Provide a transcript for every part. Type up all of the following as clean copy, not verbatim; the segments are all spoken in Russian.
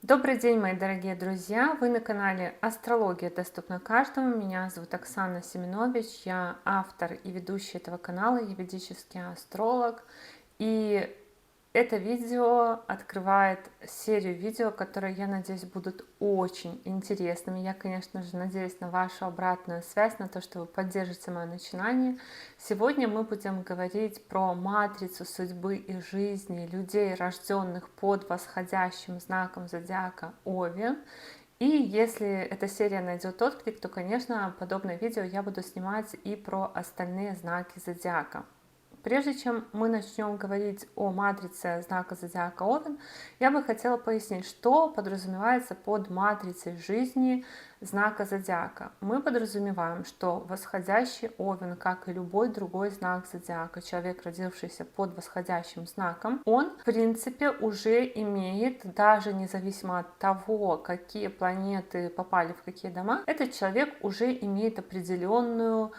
Добрый день, мои дорогие друзья! Вы на канале Астрология доступна каждому. Меня зовут Оксана Семенович, я автор и ведущая этого канала, я ведический астролог. И это видео открывает серию видео, которые, я надеюсь, будут очень интересными. Я, конечно же, надеюсь на вашу обратную связь, на то, что вы поддержите мое начинание. Сегодня мы будем говорить про матрицу судьбы и жизни людей, рожденных под восходящим знаком зодиака Овен. И если эта серия найдет отклик, то, конечно, подобное видео я буду снимать и про остальные знаки зодиака. Прежде чем мы начнем говорить о матрице знака зодиака Овен, я бы хотела пояснить, что подразумевается под матрицей жизни знака зодиака. Мы подразумеваем, что восходящий Овен, как и любой другой знак зодиака, человек, родившийся под восходящим знаком, он, в принципе, уже имеет, даже независимо от того, какие планеты попали в какие дома, этот человек уже имеет определенную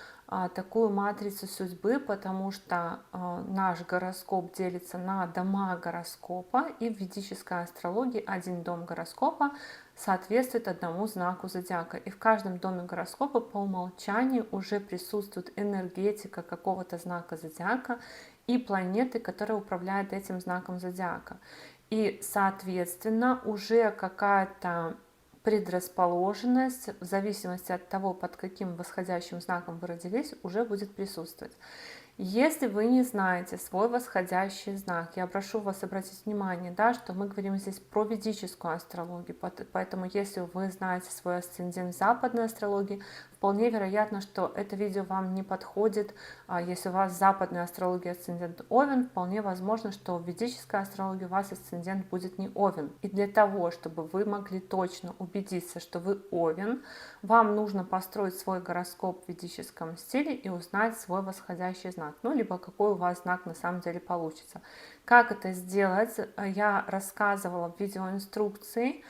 такую матрицу судьбы, потому что наш гороскоп делится на дома гороскопа, и в ведической астрологии один дом гороскопа соответствует одному знаку зодиака. И в каждом доме гороскопа по умолчанию уже присутствует энергетика какого-то знака зодиака и планеты, которые управляют этим знаком зодиака. И, соответственно, уже какая-то предрасположенность, в зависимости от того, под каким восходящим знаком вы родились, уже будет присутствовать. Если вы не знаете свой восходящий знак, я прошу вас обратить внимание, да, что мы говорим здесь про ведическую астрологию, поэтому если вы знаете свой асцендент в западной астрологии, вполне вероятно, что это видео вам не подходит. Если у вас западная астрология асцендент Овен, вполне возможно, что в ведической астрологии у вас асцендент будет не Овен. И для того, чтобы вы могли точно убедиться, что вы Овен, вам нужно построить свой гороскоп в ведическом стиле и узнать свой восходящий знак. Ну, либо какой у вас знак на самом деле получится. Как это сделать, я рассказывала в видеоинструкции,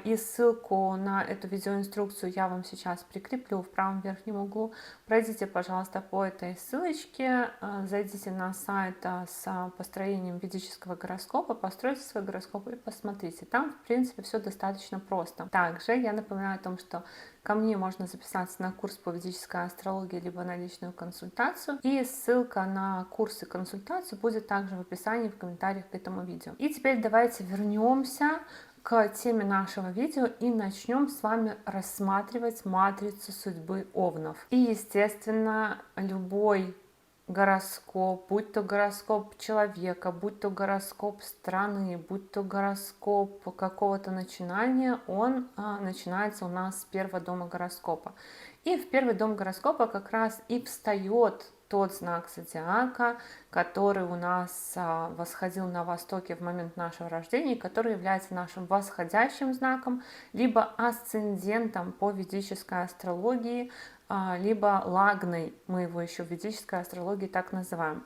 и ссылку на эту видеоинструкцию я вам сейчас прикреплю в правом верхнем углу. Пройдите, пожалуйста, по этой ссылочке, зайдите на сайт с построением ведического гороскопа, постройте свой гороскоп и посмотрите. Там, в принципе, все достаточно просто. Также я напоминаю о том, что ко мне можно записаться на курс по ведической астрологии, либо на личную консультацию. И ссылка на курс и консультацию будет также в описании, в комментариях к этому видео. И теперь давайте вернемся к теме нашего видео и начнем с вами рассматривать матрицу судьбы Овнов. И, естественно, любой гороскоп, будь то гороскоп человека, будь то гороскоп страны, будь то гороскоп какого-то начинания, он начинается у нас с первого дома гороскопа. И в первый дом гороскопа как раз и встает тот знак зодиака, который у нас восходил на востоке в момент нашего рождения, который является нашим восходящим знаком, либо асцендентом по ведической астрологии, либо лагной, мы его еще в ведической астрологии так называем.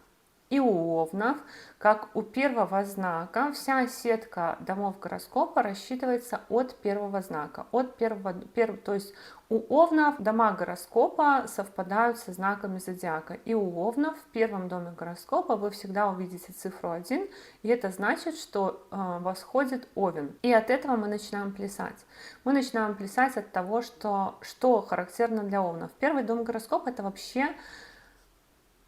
И у Овнов, как у первого знака, вся сетка домов гороскопа рассчитывается от первого знака. То есть у Овнов дома гороскопа совпадают со знаками зодиака. И у Овнов в первом доме гороскопа вы всегда увидите цифру 1, и это значит, что восходит Овен. И от этого мы начинаем плясать. Мы начинаем плясать от того, что характерно для Овнов. Первый дом гороскопа — это вообще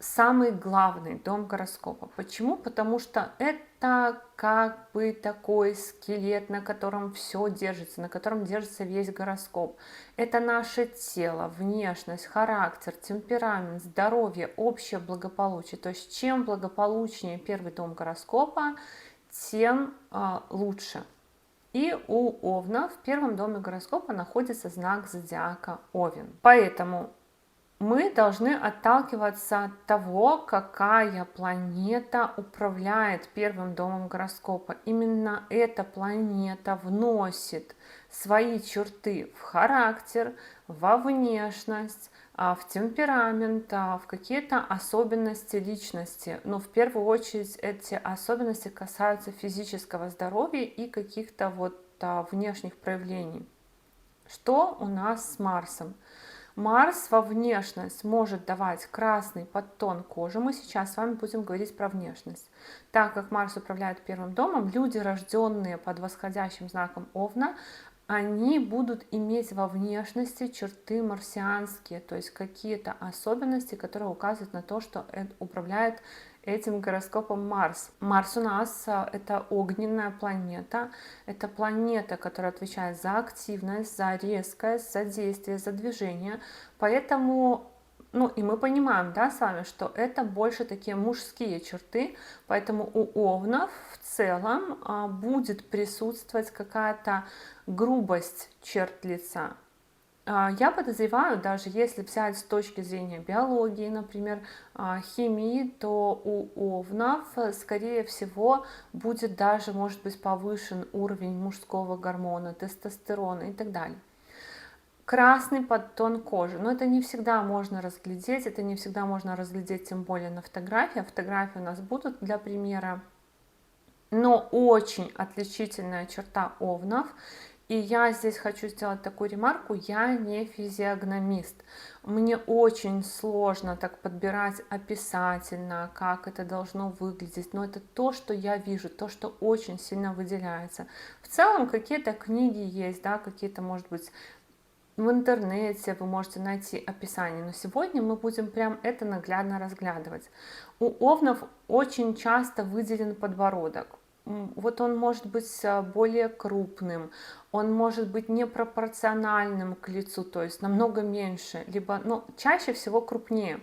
самый главный дом гороскопа. Почему? Потому что это как бы такой скелет, на котором все держится, на котором держится весь гороскоп. Это наше тело, внешность, характер, темперамент, здоровье, общее благополучие. То есть чем благополучнее первый дом гороскопа, тем лучше. И у Овна в первом доме гороскопа находится знак зодиака Овен. Поэтому мы должны отталкиваться от того, какая планета управляет первым домом гороскопа. Именно эта планета вносит свои черты в характер, во внешность, в темперамент, в какие-то особенности личности. Но в первую очередь эти особенности касаются физического здоровья и каких-то внешних проявлений. Что у нас с Марсом? Марс во внешность может давать красный подтон кожи. Мы сейчас с вами будем говорить про внешность. Так как Марс управляет первым домом, люди, рожденные под восходящим знаком Овна, они будут иметь во внешности черты марсианские, то есть какие-то особенности, которые указывают на то, что управляет этим гороскопом Марс. Марс у нас это огненная планета, это планета, которая отвечает за активность, за резкость, за действие, за движение, поэтому ну и мы понимаем, да, с вами, что это больше такие мужские черты, поэтому у овнов в целом будет присутствовать какая-то грубость черт лица. Я подозреваю, даже если взять с точки зрения биологии, например, химии, то у овнов, скорее всего, будет даже, может быть, повышен уровень мужского гормона, тестостерона и так далее. Красный подтон кожи, но это не всегда можно разглядеть, это не всегда можно разглядеть, тем более на фотографии. Фотографии у нас будут для примера, но очень отличительная черта овнов. И я здесь хочу сделать такую ремарку, я не физиогномист. Мне очень сложно так подбирать описательно, как это должно выглядеть, но это то, что я вижу, то, что очень сильно выделяется. В целом какие-то книги есть, да, какие-то, может быть, в интернете вы можете найти описание, но сегодня мы будем прям это наглядно разглядывать. У овнов очень часто выделен подбородок. Вот он может быть более крупным, он может быть непропорциональным к лицу, то есть намного меньше, либо, ну, чаще всего крупнее.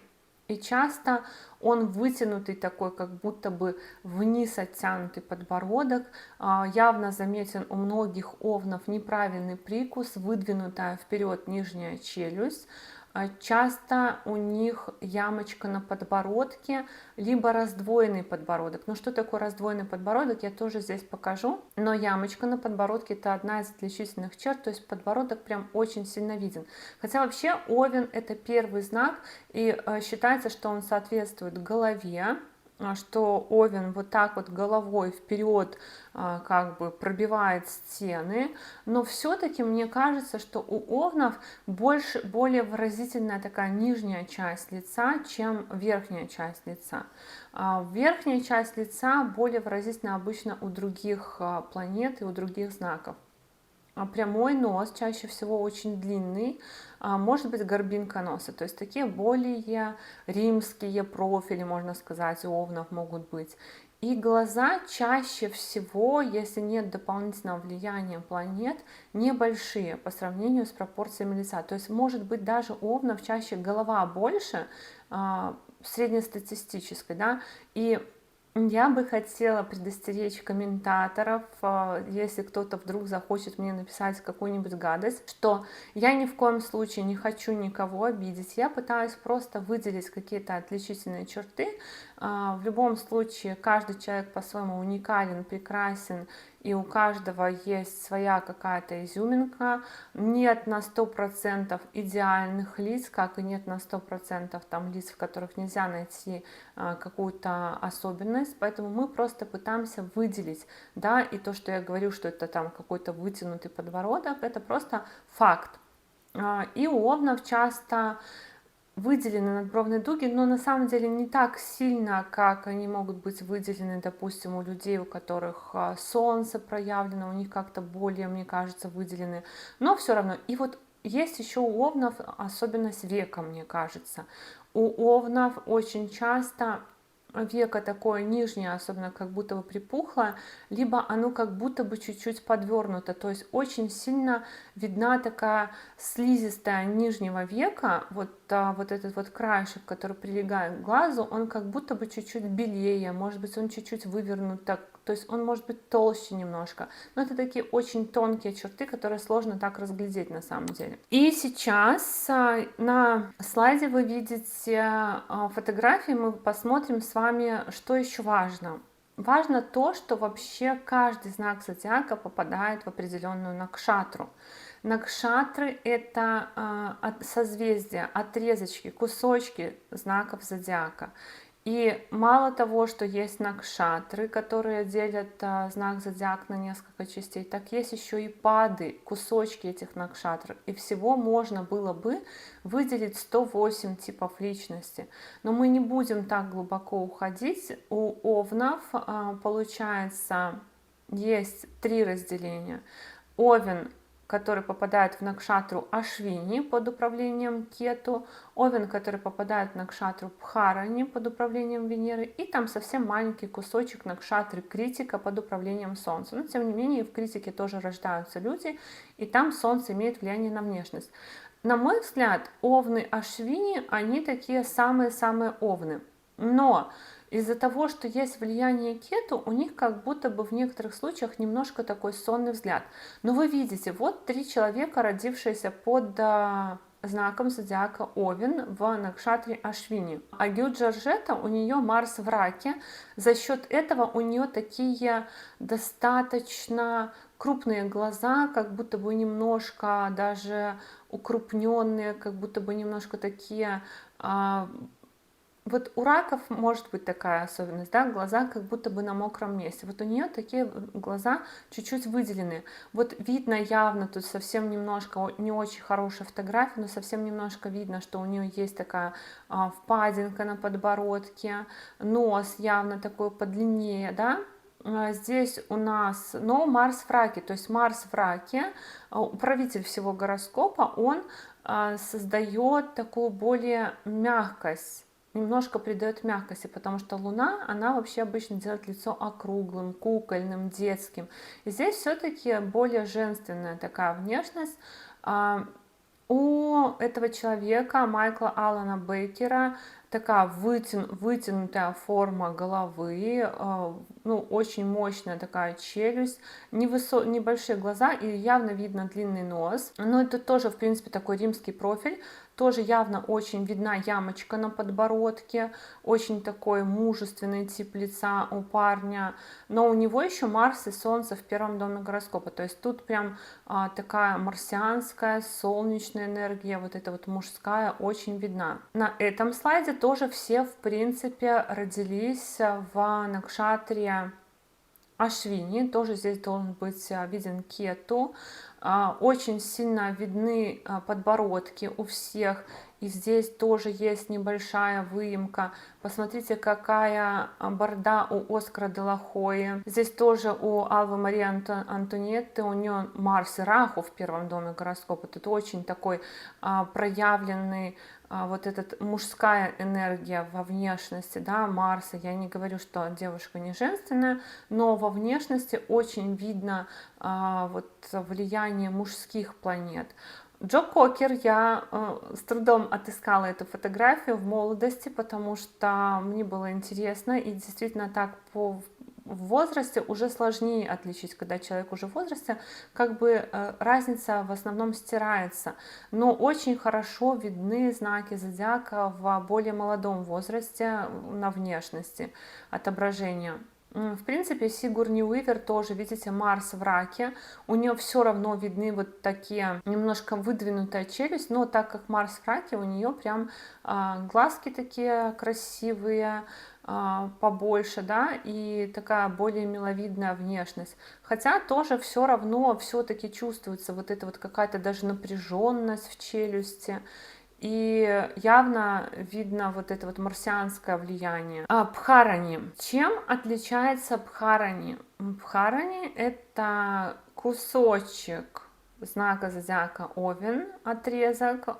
И часто он вытянутый такой, как будто бы вниз оттянутый подбородок. Явно заметен у многих овнов неправильный прикус, выдвинутая вперед нижняя челюсть. Часто у них ямочка на подбородке, либо раздвоенный подбородок. Ну что такое раздвоенный подбородок, я тоже здесь покажу. Но ямочка на подбородке это одна из отличительных черт, то есть подбородок прям очень сильно виден. Хотя вообще Овен это первый знак, и считается, что он соответствует голове, что Овен вот так вот головой вперед как бы пробивает стены, но все-таки мне кажется, что у овнов более выразительная такая нижняя часть лица, чем верхняя часть лица. Верхняя часть лица более выразительна обычно у других планет и у других знаков. Прямой нос, чаще всего очень длинный, может быть горбинка носа, то есть такие более римские профили, можно сказать, у овнов могут быть. И глаза чаще всего, если нет дополнительного влияния планет, небольшие по сравнению с пропорциями лица. То есть может быть даже у овнов чаще голова больше, среднестатистической, да, и я бы хотела предостеречь комментаторов, если кто-то вдруг захочет мне написать какую-нибудь гадость, что я ни в коем случае не хочу никого обидеть, я пытаюсь просто выделить какие-то отличительные черты. В любом случае каждый человек по-своему уникален, прекрасен, и у каждого есть своя какая-то изюминка. Нет на 100% идеальных лиц, как и нет на 100% там лиц, в которых нельзя найти какую-то особенность, поэтому мы просто пытаемся выделить, да, и то, что я говорю, что это там какой-то вытянутый подбородок, это просто факт. И у овнов часто выделены надбровные дуги, но на самом деле не так сильно, как они могут быть выделены, допустим, у людей, у которых солнце проявлено, у них как-то более, мне кажется, выделены, но все равно. И вот есть еще у овнов особенность века, мне кажется. У овнов очень часто веко такое нижнее, особенно как будто бы припухло, либо оно как будто бы чуть-чуть подвернуто, то есть очень сильно видна такая слизистая нижнего века, вот этот вот краешек, который прилегает к глазу, он как будто бы чуть-чуть белее, может быть он чуть-чуть вывернут так, то есть он может быть толще немножко, но это такие очень тонкие черты, которые сложно так разглядеть на самом деле. И сейчас на слайде вы видите фотографии, мы посмотрим с вами, что еще важно. Важно то, что вообще каждый знак зодиака попадает в определенную накшатру. Накшатры — это созвездия, отрезочки, кусочки знаков зодиака. И мало того, что есть накшатры, которые делят знак зодиака на несколько частей, так есть еще и пады, кусочки этих накшатр. И всего можно было бы выделить 108 типов личности. Но мы не будем так глубоко уходить. У овнов, получается, есть 3 разделения. Овен, который попадает в накшатру Ашвини под управлением Кету, Овен, который попадает в накшатру Бхарани под управлением Венеры, и там совсем маленький кусочек накшатры Критика под управлением Солнца. Но тем не менее в Критике тоже рождаются люди, и там Солнце имеет влияние на внешность. На мой взгляд, овны Ашвини, они такие самые-самые овны. Но из-за того, что есть влияние кету, у них как будто бы в некоторых случаях немножко такой сонный взгляд. Но вы видите, вот 3 человека, родившиеся под знаком зодиака Овен в накшатре Ашвини. А Гюджаржета, у нее Марс в раке, за счет этого у нее такие достаточно крупные глаза, как будто бы немножко даже укрупненные, как будто бы немножко такие... Вот у раков может быть такая особенность, да, глаза как будто бы на мокром месте. Вот у нее такие глаза чуть-чуть выделены. Вот видно явно, тут совсем немножко, не очень хорошая фотография, но совсем немножко видно, что у нее есть такая впадинка на подбородке, нос явно такой подлиннее, да. Здесь у нас, но Марс в раке, то есть Марс в раке, управитель всего гороскопа, он создает такую более мягкость, немножко придает мягкости, потому что Луна, она вообще обычно делает лицо округлым, кукольным, детским. И здесь все-таки более женственная такая внешность. У этого человека, Майкла Алана Бейкера, такая вытянутая форма головы, ну, очень мощная такая челюсть, небольшие глаза и явно видно длинный нос. Но это тоже, в принципе, такой римский профиль. Тоже явно очень видна ямочка на подбородке, очень такой мужественный тип лица у парня. Но у него еще Марс и Солнце в 1-м доме гороскопа. То есть тут прям такая марсианская, солнечная энергия, вот эта вот мужская, очень видна. На этом слайде тоже все, в принципе, родились в накшатре Ашвини, тоже здесь должен быть виден кету. Очень сильно видны подбородки у всех, и здесь тоже есть небольшая выемка. Посмотрите, какая борда у Оскара де ла Хойи. Здесь тоже у Алвы Марии Антуанетты, у нее Марс и Раху в 1-м доме гороскопа. Тут очень такой проявленный вот эта мужская энергия во внешности, да, Марса. Я не говорю, что девушка не женственная, но во внешности очень видно вот влияние мужских планет. Джо Кокер, я с трудом отыскала эту фотографию в молодости, потому что мне было интересно, и действительно так в возрасте уже сложнее отличить, когда человек уже в возрасте, как бы разница в основном стирается, но очень хорошо видны знаки зодиака в более молодом возрасте на внешности, отображения. В принципе, Сигурни Уивер тоже, видите, Марс в раке, у нее все равно видны вот такие немножко выдвинутая челюсть, но так как Марс в раке, у нее прям глазки такие красивые, побольше, да, и такая более миловидная внешность. Хотя тоже все равно все-таки чувствуется вот эта вот какая-то даже напряженность в челюсти. И явно видно вот это вот марсианское влияние. Бхарани. Чем отличается Бхарани? Бхарани — это кусочек знака зодиака Овен, отрезок,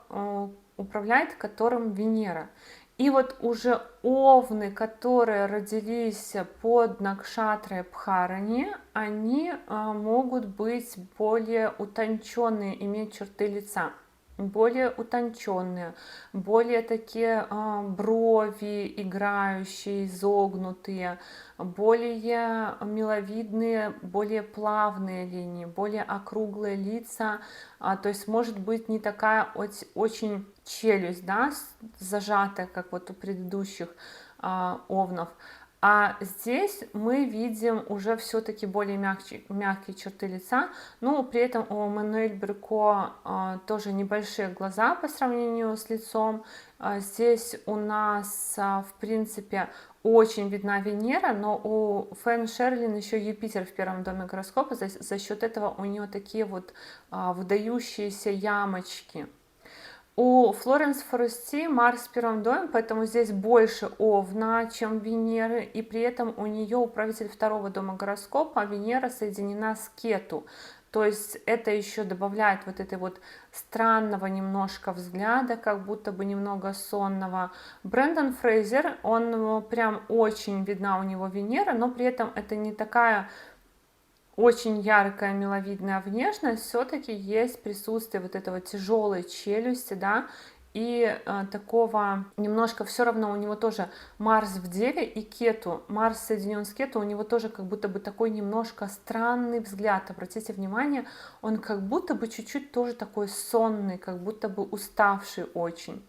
управляет которым Венера. И вот уже овны, которые родились под накшатрой Бхарани, они могут быть более утонченные, иметь черты лица, более утонченные, более такие брови играющие, изогнутые, более миловидные, более плавные линии, более округлые лица. То есть может быть не такая очень челюсть, да, зажатая, как вот у предыдущих овнов. А здесь мы видим уже все-таки более мягкие черты лица, но при этом у Мануэль Брико тоже небольшие глаза по сравнению с лицом. Здесь у нас, в принципе, очень видна Венера, но у Фэн Шерлин еще Юпитер в первом доме гороскопа, за счет этого у нее такие вот выдающиеся ямочки. У Флоренс Форести Марс в первом доме, поэтому здесь больше Овна, чем Венеры, и при этом у нее управитель второго дома гороскопа, а Венера соединена с Кету. То есть это еще добавляет вот этой вот странного немножко взгляда, как будто бы немного сонного. Брэндон Фрейзер, он прям очень видна у него Венера, но при этом это не такая очень яркая миловидная внешность, все-таки есть присутствие вот этого тяжелой челюсти, да, и такого немножко все равно у него тоже Марс в Деве и Кету, Марс соединен с Кету, у него тоже как будто бы такой немножко странный взгляд, обратите внимание, он как будто бы чуть-чуть тоже такой сонный, как будто бы уставший очень.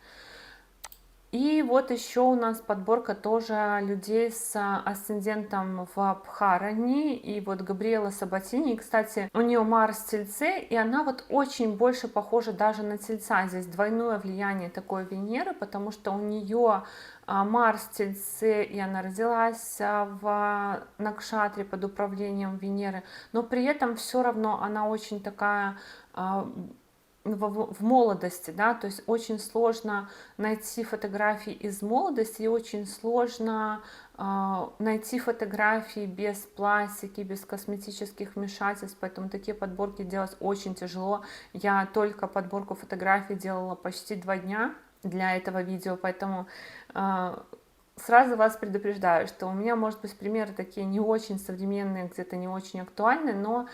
И вот еще у нас подборка тоже людей с асцендентом в Бхарани. И вот Габриэла Сабатини, кстати, у нее Марс в Тельце, и она вот очень больше похожа даже на Тельца. Здесь двойное влияние такой Венеры, потому что у нее Марс в Тельце, и она родилась в Накшатре под управлением Венеры. Но при этом все равно она очень такая в молодости, да, то есть очень сложно найти фотографии из молодости и очень сложно найти фотографии без пластики, без косметических вмешательств, поэтому такие подборки делать очень тяжело. Я только подборку фотографий делала почти 2 дня для этого видео, поэтому сразу вас предупреждаю, что у меня, может быть, примеры такие не очень современные, где-то не очень актуальны, но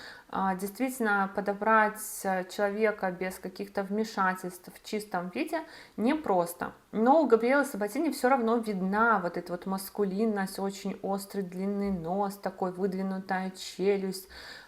действительно подобрать человека без каких-то вмешательств в чистом виде непросто. Но у Габриэлы Сабатини все равно видна вот эта вот маскулинность, очень острый длинный нос, такой выдвинутая челюсть.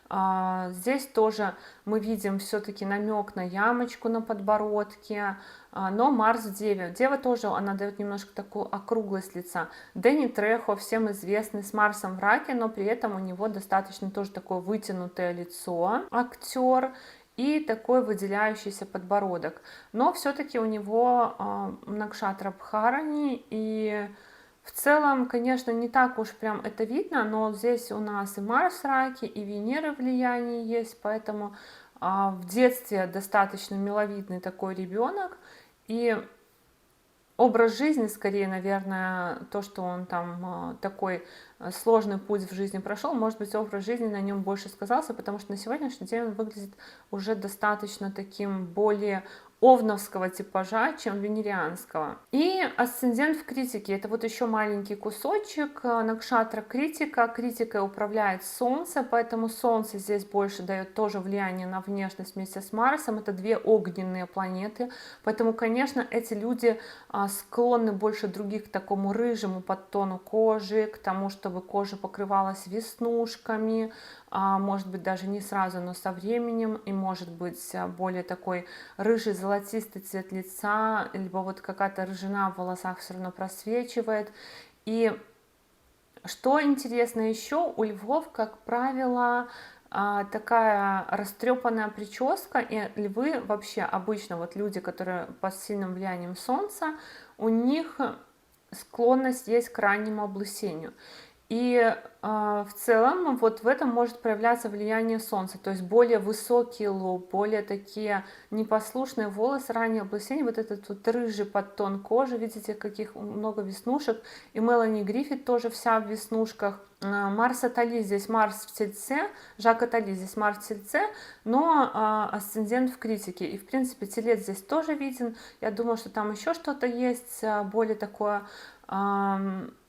Здесь тоже мы видим все-таки намек на ямочку на подбородке, но Марс в Деве. Дева тоже, она дает немножко такую округлость лица. Дэнни Трехо, всем известный, с Марсом в Раке, но при этом у него достаточно тоже такое вытянутое лицо, актер, и такой выделяющийся подбородок. Но все-таки у него Накшатра Бхарани, и в целом, конечно, не так уж прям это видно, но здесь у нас и Марс в Раке, и Венера влияние есть, поэтому в детстве достаточно миловидный такой ребенок, и образ жизни, скорее, наверное, то, что он там такой сложный путь в жизни прошел, может быть, образ жизни на нем больше сказался, потому что на сегодняшний день он выглядит уже достаточно таким более овновского типажа, чем венерианского. И асцендент в критике, это вот еще маленький кусочек, Накшатра критика, критикой управляет Солнце, поэтому Солнце здесь больше дает тоже влияние на внешность вместе с Марсом, это 2 огненные планеты, поэтому, конечно, эти люди склонны больше других к такому рыжему подтону кожи, к тому, чтобы кожа покрывалась веснушками, может быть, даже не сразу, но со временем, и может быть более такой рыжий золотистый цвет лица, либо вот какая-то рыжина в волосах все равно просвечивает. И что интересно еще, у львов, как правило, такая растрепанная прическа, и львы вообще обычно, вот люди, которые под сильным влиянием солнца, у них склонность есть к раннему облысению. И в целом вот в этом может проявляться влияние солнца, то есть более высокий лоб, более такие непослушные волосы, раннее облысение, вот этот вот рыжий подтон кожи, видите, каких много веснушек, и Мелани Гриффит тоже вся в веснушках. Марс Атали, здесь Марс в Тельце, Жак Атали, здесь Марс в Тельце, но асцендент в критике, и в принципе Телец здесь тоже виден, я думаю, что там еще что-то есть, более такое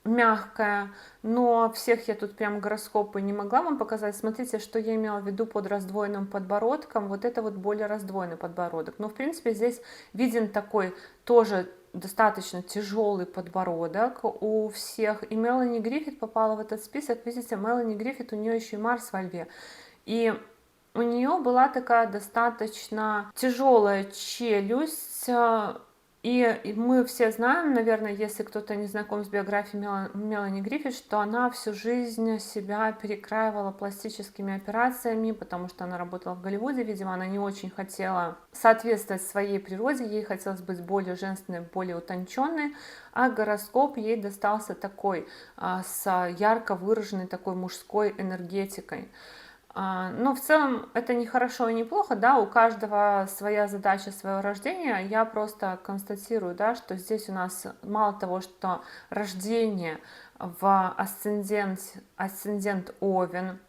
мягкая, но всех я тут прям гороскопы не могла вам показать. Смотрите, что я имела в виду под раздвоенным подбородком. Вот это вот более раздвоенный подбородок. Но в принципе здесь виден такой тоже достаточно тяжелый подбородок у всех. И Мелани Гриффит попала в этот список. Видите, Мелани Гриффит, у нее еще и Марс во Льве. И у нее была такая достаточно тяжелая челюсть, И мы все знаем, наверное, если кто-то не знаком с биографией Мелани Гриффит, что она всю жизнь себя перекраивала пластическими операциями, потому что она работала в Голливуде, видимо, она не очень хотела соответствовать своей природе, ей хотелось быть более женственной, более утонченной, а гороскоп ей достался такой, с ярко выраженной такой мужской энергетикой. Но в целом это не хорошо и не плохо, да, у каждого своя задача своего рождения. Я просто констатирую, да, что здесь у нас мало того, что рождение в асцендент Овен,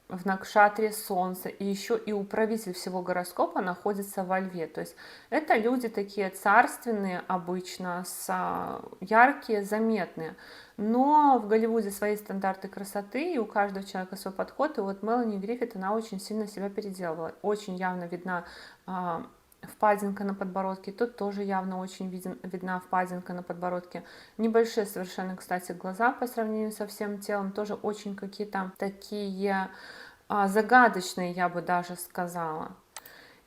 в Накшатре Солнца, и еще и управитель всего гороскопа находится во Льве. То есть это люди такие царственные обычно, яркие, заметные. Но в Голливуде свои стандарты красоты, и у каждого человека свой подход. И вот Мелани Гриффит, она очень сильно себя переделывала. Очень явно видна впадинка на подбородке, тут тоже явно очень видна впадинка на подбородке. Небольшие совершенно, кстати, глаза по сравнению со всем телом, тоже очень какие-то такие загадочные, я бы даже сказала.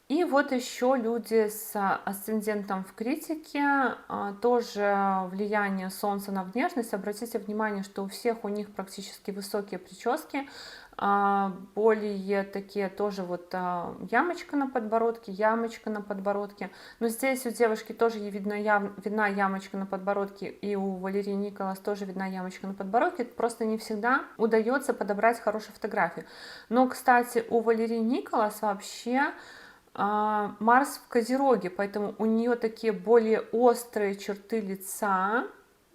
И вот еще люди с асцендентом в критике, тоже влияние Солнца на внешность. Обратите внимание, что у всех у них практически высокие прически, более такие тоже вот ямочка на подбородке. Но здесь у девушки тоже видна ямочка на подбородке, и у Валерии Николас тоже видна ямочка на подбородке. Просто не всегда удается подобрать хорошую фотографию. Но, кстати, у Валерии Николас вообще Марс в Козероге, поэтому у нее такие более острые черты лица.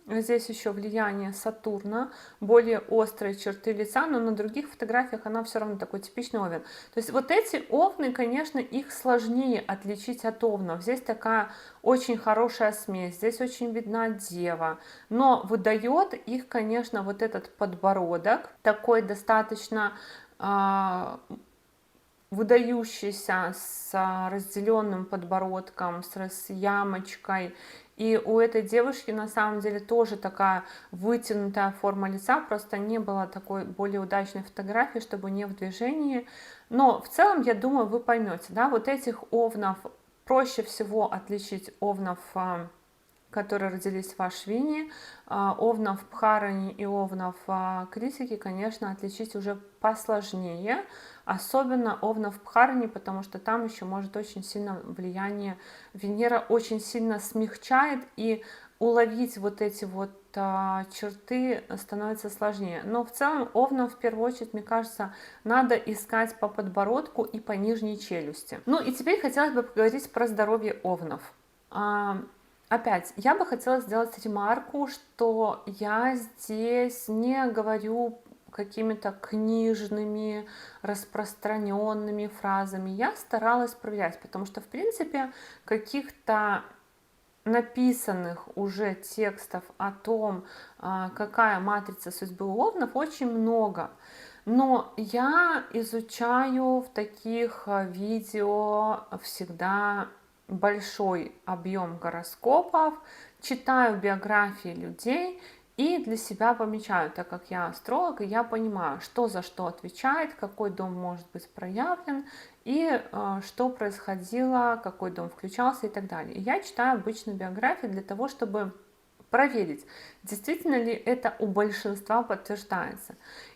Здесь еще влияние Сатурна, более острые черты лица, но на других фотографиях она все равно такой типичный овен. То есть вот эти овны, конечно, их сложнее отличить от овнов. Здесь такая очень хорошая смесь, здесь очень видна дева, но выдает их, конечно, вот этот подбородок, такой достаточно выдающийся, с разделенным подбородком, с ямочкой. И у этой девушки на самом деле тоже такая вытянутая форма лица, просто не было такой более удачной фотографии, чтобы не в движении. Но в целом, я думаю, вы поймете, да, вот этих овнов проще всего отличить овнов, которые родились в Ашвине, овнов Бхарани и овнов Критики, конечно, отличить уже посложнее, особенно овнов Бхарани, потому что там еще может очень сильно влияние Венера, очень сильно смягчает, и уловить вот эти вот черты становится сложнее. Но в целом овнов в первую очередь, мне кажется, надо искать по подбородку и по нижней челюсти. Ну и теперь хотелось бы поговорить про здоровье овнов. Опять, я бы хотела сделать ремарку, что я здесь не говорю какими-то книжными, распространенными фразами. Я старалась проверять, потому что, в принципе, каких-то написанных уже текстов о том, какая матрица судьбы у овнов, очень много. Но я изучаю в таких видео всегда большой объем гороскопов, читаю биографии людей и для себя помечаю, так как я астролог, и я понимаю, что за что отвечает, какой дом может быть проявлен, и что происходило, какой дом включался и так далее. И я читаю обычно биографии для того, чтобы проверить, действительно ли это у большинства подтверждается.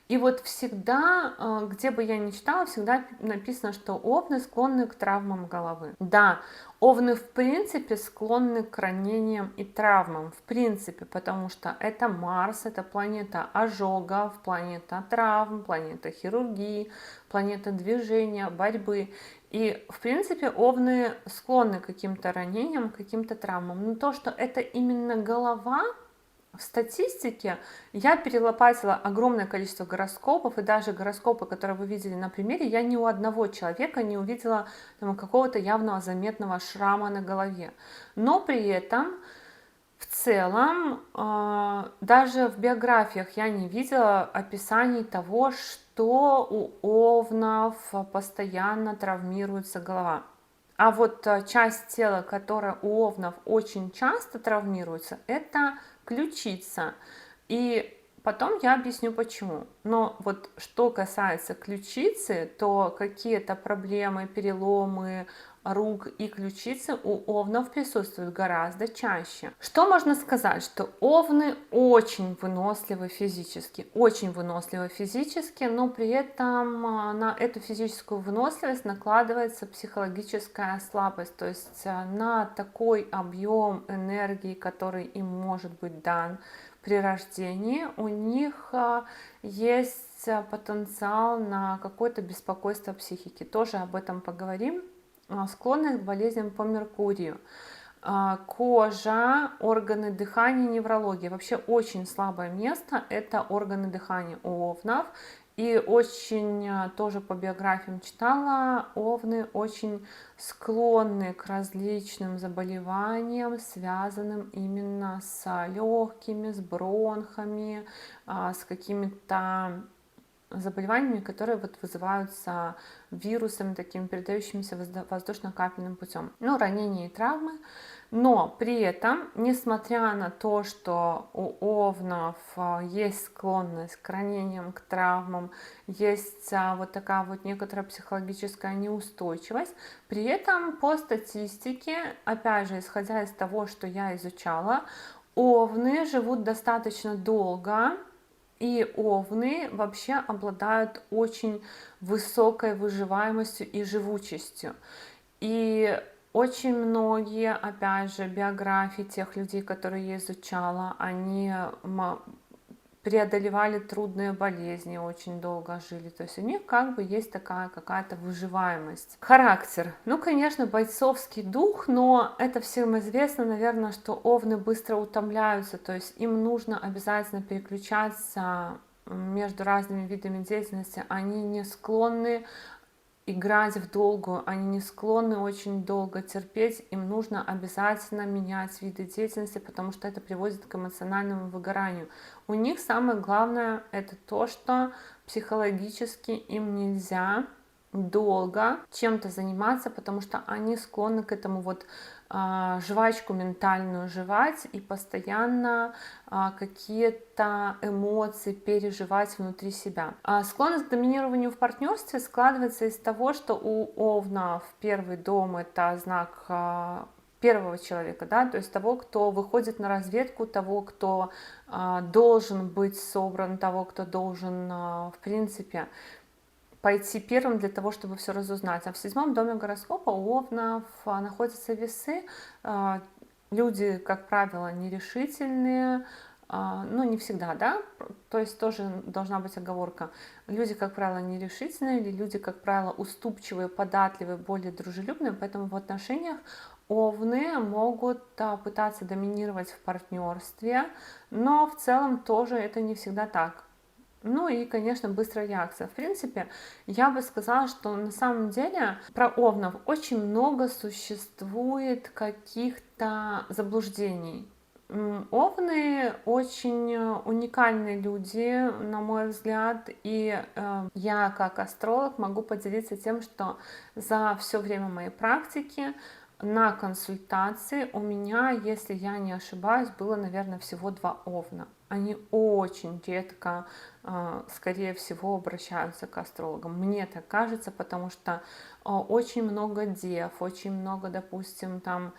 И вот всегда, где бы я ни читала, всегда написано, что овны склонны к травмам головы. Да, овны в принципе склонны к ранениям и травмам, в принципе, потому что это Марс, это планета ожогов, планета травм, планета хирургии, планета движения, борьбы. И, в принципе, овны склонны к каким-то ранениям, к каким-то травмам. Но то, что это именно голова, в статистике я перелопатила огромное количество гороскопов, и даже гороскопы, которые вы видели на примере, я ни у одного человека не увидела какого-то явного заметного шрама на голове. Но при этом в целом даже в биографиях я не видела описаний того, что у овнов постоянно травмируется голова. А вот часть тела, которая у овнов очень часто травмируется, это ключица. И Потом я объясню почему. Но вот что касается ключицы, то какие-то проблемы, переломы рук и ключицы у овнов присутствуют гораздо чаще. Что можно сказать? Что овны очень выносливы физически, но при этом на эту физическую выносливость накладывается психологическая слабость, то есть на такой объем энергии, который им может быть дан при рождении, у них есть потенциал на какое-то беспокойство психики. Тоже об этом поговорим. Склонность к болезням по Меркурию. Кожа, органы дыхания, неврология. Вообще очень слабое место — это органы дыхания у овнов. И очень тоже по биографиям читала, овны очень склонны к различным заболеваниям, связанным именно с легкими, с бронхами, с какими-то заболеваниями, которые вот вызываются вирусами, такими передающимися воздушно-капельным путем. Ну, ранения и травмы. Но при этом, несмотря на то, что у овнов есть склонность к ранениям, к травмам, есть вот такая вот некоторая психологическая неустойчивость, при этом по статистике, опять же, исходя из того, что я изучала, овны живут достаточно долго, и овны вообще обладают очень высокой выживаемостью и живучестью. И очень многие, опять же, биографии тех людей, которые я изучала, они преодолевали трудные болезни, очень долго жили. То есть у них как бы есть такая какая-то выживаемость. Характер. Ну, конечно, бойцовский дух, но это всем известно, наверное, что овны быстро утомляются, то есть им нужно обязательно переключаться между разными видами деятельности. Они не склонны играть в долгую, они не склонны очень долго терпеть, им нужно обязательно менять виды деятельности, потому что это приводит к эмоциональному выгоранию. У них самое главное это то, что психологически им нельзя долго чем-то заниматься, потому что они склонны к этому вот жвачку ментальную жевать и постоянно какие-то эмоции переживать внутри себя. Склонность к доминированию в партнерстве складывается из того, что у овнов первый дом — это знак первого человека, да, то есть того, кто выходит на разведку, того, кто должен быть собран, того, кто должен, в принципе, пойти первым для того, чтобы все разузнать. А в 7-м доме гороскопа у овнов находятся весы. Люди, как правило, нерешительные, ну, не всегда, да, то есть тоже должна быть оговорка. Люди, как правило, нерешительные, или люди, как правило, уступчивые, податливые, более дружелюбные, поэтому в отношениях овны могут пытаться доминировать в партнерстве, но в целом тоже это не всегда так. Ну и, конечно, быстрая реакция. В принципе, я бы сказала, что на самом деле про овнов очень много существует каких-то заблуждений. Овны очень уникальные люди, на мой взгляд, и я как астролог могу поделиться тем, что за все время моей практики на консультации у меня, если я не ошибаюсь, было, наверное, всего 2 овна. Они очень редко, скорее всего, обращаются к астрологам. Мне так кажется, потому что очень много дев, очень много, допустим, там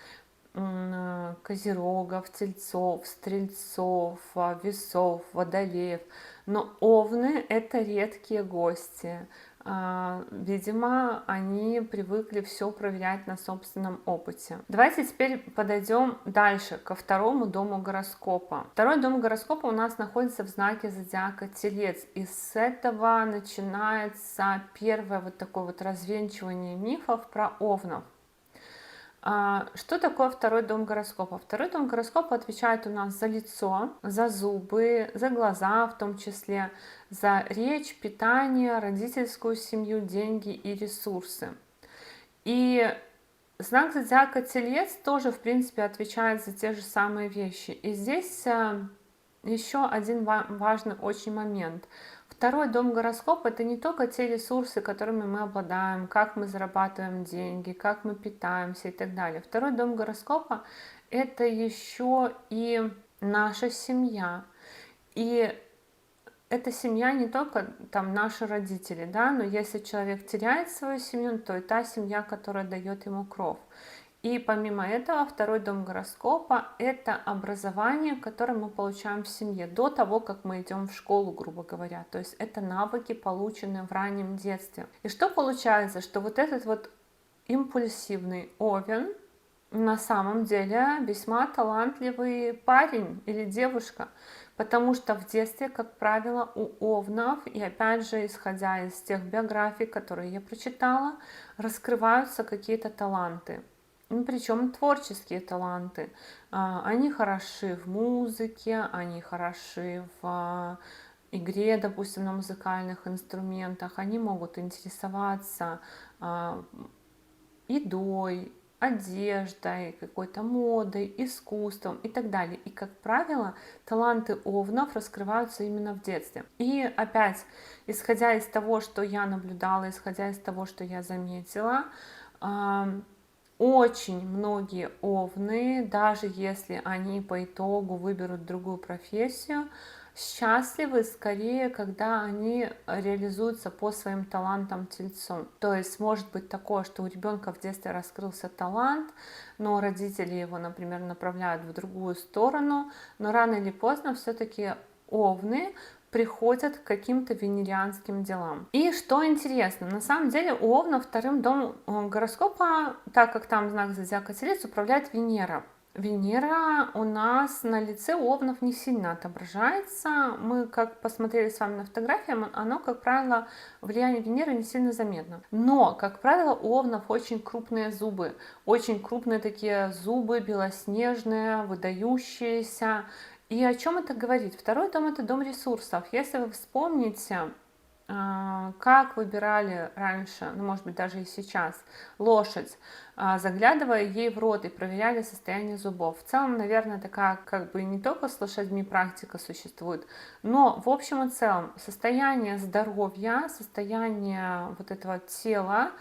козерогов, тельцов, стрельцов, весов, водолеев. Но овны — это редкие гости. Видимо, они привыкли все проверять на собственном опыте. Давайте теперь подойдем дальше, ко 2-му дому гороскопа. 2-й дом гороскопа у нас находится в знаке зодиака Телец. И с этого начинается первое вот такое вот развенчивание мифов про овнов. Что такое 2-й дом гороскопа? 2-й дом гороскопа отвечает у нас за лицо, за зубы, за глаза в том числе, за речь, питание, родительскую семью, деньги и ресурсы. И знак зодиака Телец тоже, в принципе, отвечает за те же самые вещи. И здесь еще один важный очень момент. 2-й дом гороскопа — это не только те ресурсы, которыми мы обладаем, как мы зарабатываем деньги, как мы питаемся и так далее. 2-й дом гороскопа — это еще и наша семья. И эта семья не только там наши родители, да, но если человек теряет свою семью, то и та семья, которая дает ему кров. И помимо этого, второй дом гороскопа — это образование, которое мы получаем в семье до того, как мы идем в школу, грубо говоря. То есть это навыки, полученные в раннем детстве. И что получается, что вот этот вот импульсивный Овен на самом деле весьма талантливый парень или девушка, потому что в детстве, как правило, у овнов, и опять же, исходя из тех биографий, которые я прочитала, раскрываются какие-то таланты. Ну, причем творческие таланты. Они хороши в музыке, они хороши в игре, допустим, на музыкальных инструментах, они могут интересоваться едой, одеждой, какой-то модой, искусством и так далее. И, как правило, таланты овнов раскрываются именно в детстве. И опять, исходя из того, что я наблюдала, исходя из того, что я заметила, очень многие овны, даже если они по итогу выберут другую профессию, счастливы скорее, когда они реализуются по своим талантам тельцом. То есть может быть такое, что у ребенка в детстве раскрылся талант, но родители его, например, направляют в другую сторону, но рано или поздно все-таки овны приходят к каким-то венерианским делам. И что интересно, на самом деле у Овна вторым домом гороскопа, так как там знак зодиака Телец, управляет Венера. Венера у нас на лице у овнов не сильно отображается. Мы, как посмотрели с вами на фотографии, оно, как правило, влияние Венеры не сильно заметно. Но, как правило, у овнов очень крупные зубы. Очень крупные такие зубы, белоснежные, выдающиеся. И о чем это говорит? Второй дом — это дом ресурсов. Если вы вспомните, как выбирали раньше, ну, может быть, даже и сейчас, лошадь, заглядывая ей в рот и проверяли состояние зубов. В целом, наверное, такая как бы не только с лошадьми практика существует, но в общем и целом состояние здоровья, состояние вот этого тела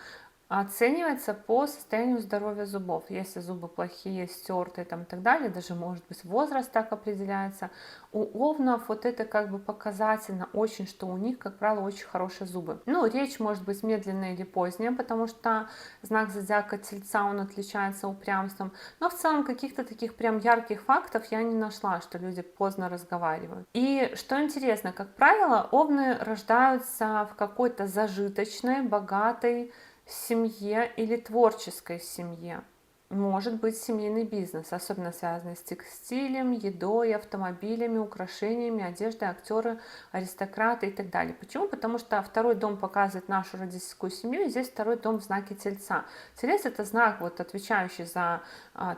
оценивается по состоянию здоровья зубов. Если зубы плохие, стертые там, и так далее, даже, может быть, возраст так определяется. У овнов вот это как бы показательно очень, что у них, как правило, очень хорошие зубы. Ну, речь может быть медленная или поздняя, потому что знак зодиака Тельца, он отличается упрямством. Но в целом каких-то таких прям ярких фактов я не нашла, что люди поздно разговаривают. И что интересно, как правило, овны рождаются в какой-то зажиточной, богатой семье или творческой семье. Может быть семейный бизнес, особенно связанный с текстилем, едой, автомобилями, украшениями, одеждой, актеры, аристократы и так далее. Почему? Потому что второй дом показывает нашу родительскую семью, и здесь второй дом в знаке Тельца. Телец — это знак, вот, отвечающий за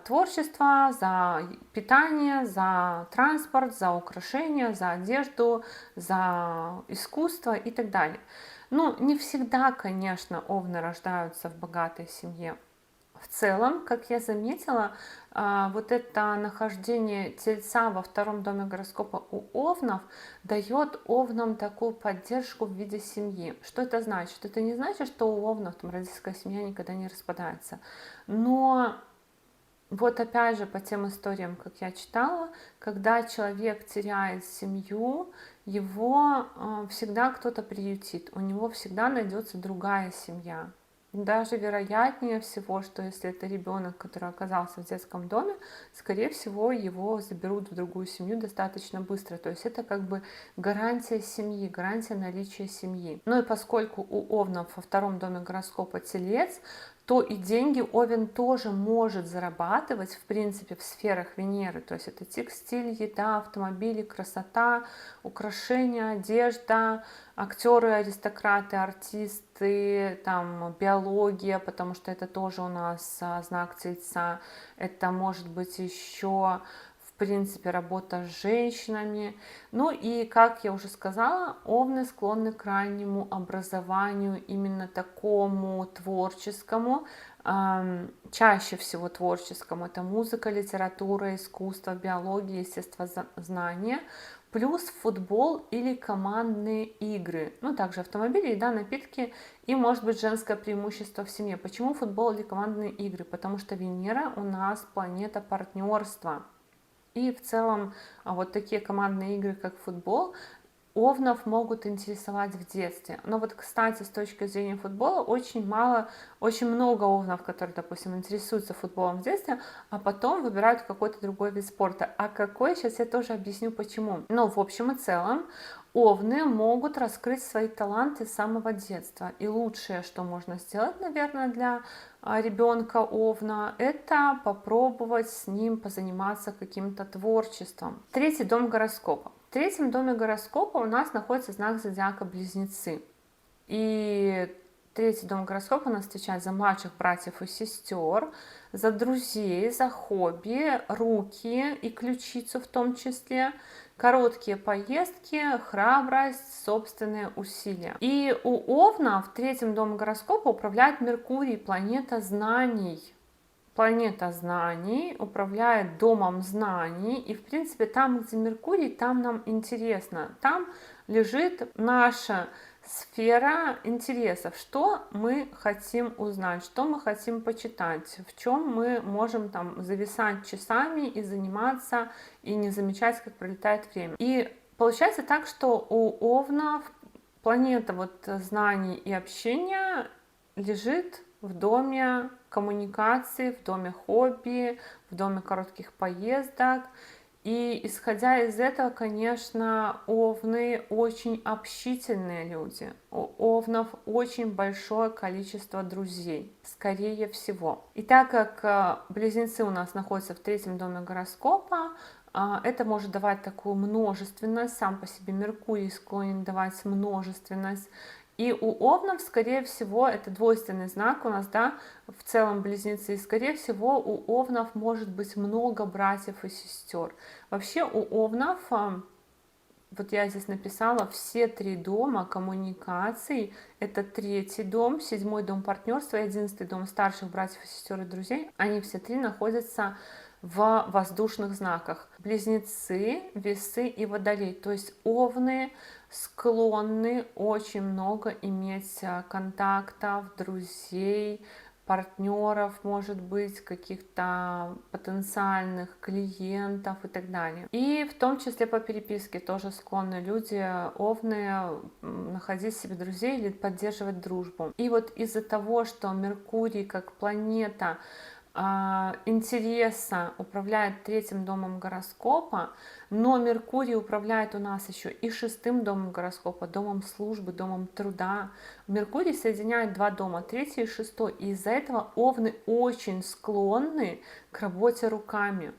творчество, за питание, за транспорт, за украшения, за одежду, за искусство и так далее. Ну, не всегда, конечно, овны рождаются в богатой семье. В целом, как я заметила, вот это нахождение Тельца во втором доме гороскопа у овнов дает овнам такую поддержку в виде семьи. Что это значит? Это не значит, что у овнов там родительская семья никогда не распадается. Но вот опять же по тем историям, как я читала, когда человек теряет семью, его всегда кто-то приютит, у него всегда найдется другая семья. Даже вероятнее всего, что если это ребенок, который оказался в детском доме, скорее всего, его заберут в другую семью достаточно быстро. То есть это как бы гарантия семьи, гарантия наличия семьи. Ну и поскольку у овнов во втором доме гороскопа Телец, то и деньги Овен тоже может зарабатывать, в принципе, в сферах Венеры. То есть это текстиль, еда, автомобили, красота, украшения, одежда, актеры, аристократы, артисты, там, биология, потому что это тоже у нас знак Тельца. Это может быть еще, в принципе, работа с женщинами. Ну и, как я уже сказала, овны склонны к раннему образованию, именно такому творческому, чаще всего творческому. Это музыка, литература, искусство, биология, естествознание, плюс футбол или командные игры. Ну, также автомобили, еда, напитки и, может быть, женское преимущество в семье. Почему футбол или командные игры? Потому что Венера у нас планета партнерства. И в целом вот такие командные игры, как футбол, Овнов могут интересовать в детстве. Но вот, кстати, с точки зрения футбола, очень много овнов, которые, допустим, интересуются футболом в детстве, а потом выбирают какой-то другой вид спорта. А какой, сейчас я тоже объясню почему. Но в общем и целом, овны могут раскрыть свои таланты с самого детства. И лучшее, что можно сделать, наверное, для ребенка овна, это попробовать с ним позаниматься каким-то творчеством. Третий дом гороскопа. В третьем доме гороскопа у нас находится знак зодиака Близнецы. И третий дом гороскопа у нас отвечает за младших братьев и сестер, за друзей, за хобби, руки и ключицу в том числе, короткие поездки, храбрость, собственные усилия. И у Овна в третьем доме гороскопа управляет Меркурий, планета знаний. Планета знаний управляет домом знаний, и в принципе там, где Меркурий, там нам интересно, там лежит наша сфера интересов, что мы хотим узнать, что мы хотим почитать, в чем мы можем там зависать часами и заниматься, и не замечать, как пролетает время. И получается так, что у Овнов планета вот знаний и общения лежит в доме коммуникации, в доме хобби, в доме коротких поездок. И исходя из этого, конечно, овны очень общительные люди. У овнов очень большое количество друзей, скорее всего. И так как близнецы у нас находятся в третьем доме гороскопа, это может давать такую множественность, сам по себе Меркурий склонен давать множественность. И у овнов, скорее всего, это двойственный знак у нас, да, в целом близнецы, и, скорее всего, у овнов может быть много братьев и сестер. Вообще у овнов, вот я здесь написала, все три дома коммуникаций, это третий дом, седьмой дом партнерства и 11-й дом старших братьев и сестер и друзей, они все три находятся в воздушных знаках. Близнецы, весы и водолей. То есть овны склонны очень много иметь контактов, друзей, партнеров, может быть, каких-то потенциальных клиентов и так далее. И в том числе по переписке тоже склонны люди, овны, находить себе друзей или поддерживать дружбу. И вот из-за того, что Меркурий как планета интереса управляет третьим домом гороскопа, но Меркурий управляет у нас еще и шестым домом гороскопа, домом службы, домом труда. Меркурий соединяет два дома, третий и шестой, и из-за этого овны очень склонны к работе руками.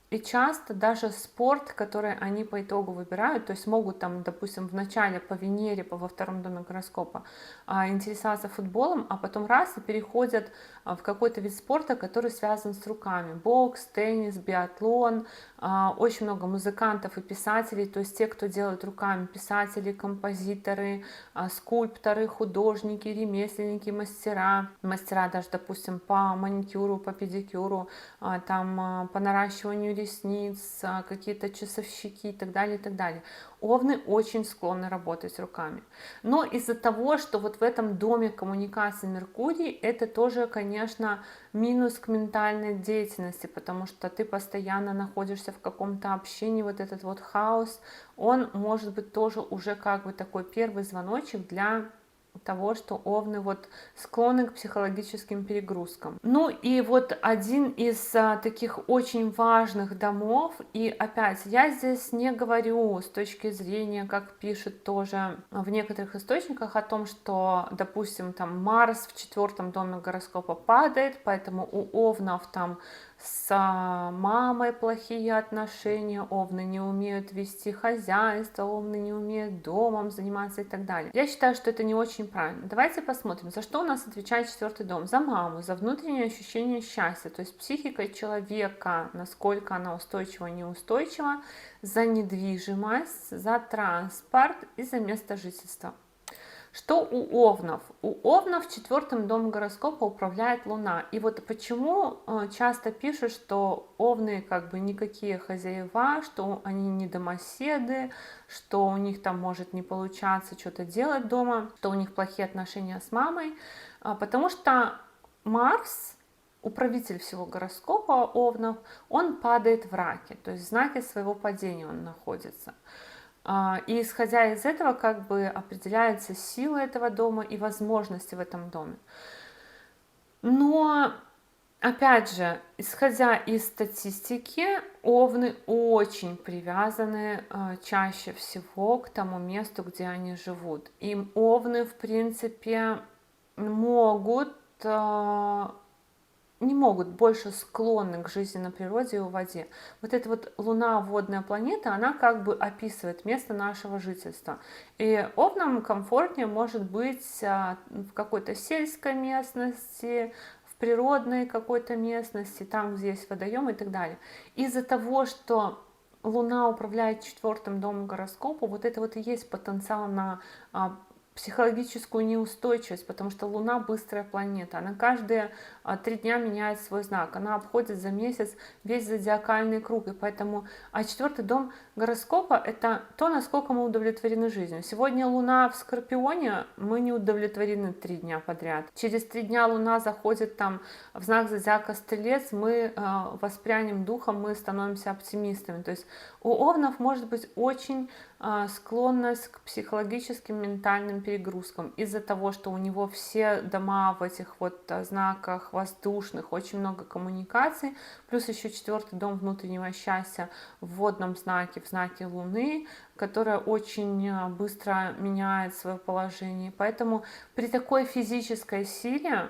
И часто даже спорт, который они по итогу выбирают, то есть могут там, допустим, в начале по Венере, во втором доме гороскопа интересоваться футболом, а потом раз и переходят в какой-то вид спорта, который связан с руками. Бокс, теннис, биатлон, очень много музыкантов и писателей, то есть те, кто делают руками, писатели, композиторы, скульпторы, художники, ремесленники, мастера даже, допустим, по маникюру, по педикюру, там по наращиванию ресниц, какие-то часовщики и так далее, и так далее. Овны очень склонны работать руками. Но из-за того, что вот в этом доме коммуникации Меркурий, это тоже, конечно, минус к ментальной деятельности, потому что ты постоянно находишься в каком-то общении, вот этот вот хаос, он может быть тоже уже как бы такой первый звоночек для того, что овны вот склонны к психологическим перегрузкам. Ну и вот один из таких очень важных домов, и опять я здесь не говорю с точки зрения, как пишет тоже в некоторых источниках, о том, что, допустим, там Марс в четвертом доме гороскопа падает, поэтому у овнов там с мамой плохие отношения, овны не умеют вести хозяйство, овны не умеют домом заниматься и так далее. Я считаю, что это не очень правильно. Давайте посмотрим, за что у нас отвечает четвертый дом. За маму, за внутреннее ощущение счастья, то есть психика человека, насколько она устойчива, неустойчива, за недвижимость, за транспорт и за место жительства. Что у овнов? У овнов в четвертом доме гороскопа управляет Луна. И вот почему часто пишут, что овны как бы никакие хозяева, что они не домоседы, что у них там может не получаться что-то делать дома, что у них плохие отношения с мамой. Потому что Марс, управитель всего гороскопа овнов, он падает в раке, то есть в знаке своего падения он находится. И исходя из этого как бы определяется сила этого дома и возможности в этом доме. Но опять же, исходя из статистики, овны очень привязаны чаще всего к тому месту, где они живут. И овны, в принципе, могут не могут, больше склонны к жизни на природе и в воде. Вот эта вот Луна, водная планета, она как бы описывает место нашего жительства. И овнам комфортнее может быть в какой-то сельской местности, в природной какой-то местности, там, где есть водоем и так далее. Из-за того, что Луна управляет 4-м домом гороскопа, вот это вот и есть потенциал на психологическую неустойчивость, потому что Луна быстрая планета, она каждые 3 дня меняет свой знак, она обходит за месяц весь зодиакальный круг, и поэтому, 4-й дом гороскопа это то, насколько мы удовлетворены жизнью. Сегодня Луна в Скорпионе, мы не удовлетворены 3 дня подряд. Через 3 дня Луна заходит там в знак зодиака Стрелец, мы воспрянем духом, мы становимся оптимистами. То есть у овнов может быть очень склонность к психологическим, ментальным перегрузкам из-за того, что у него все дома в этих вот знаках воздушных, очень много коммуникаций, плюс еще 4-й дом внутреннего счастья в водном знаке, в знаке Луны, которая очень быстро меняет свое положение. Поэтому при такой физической силе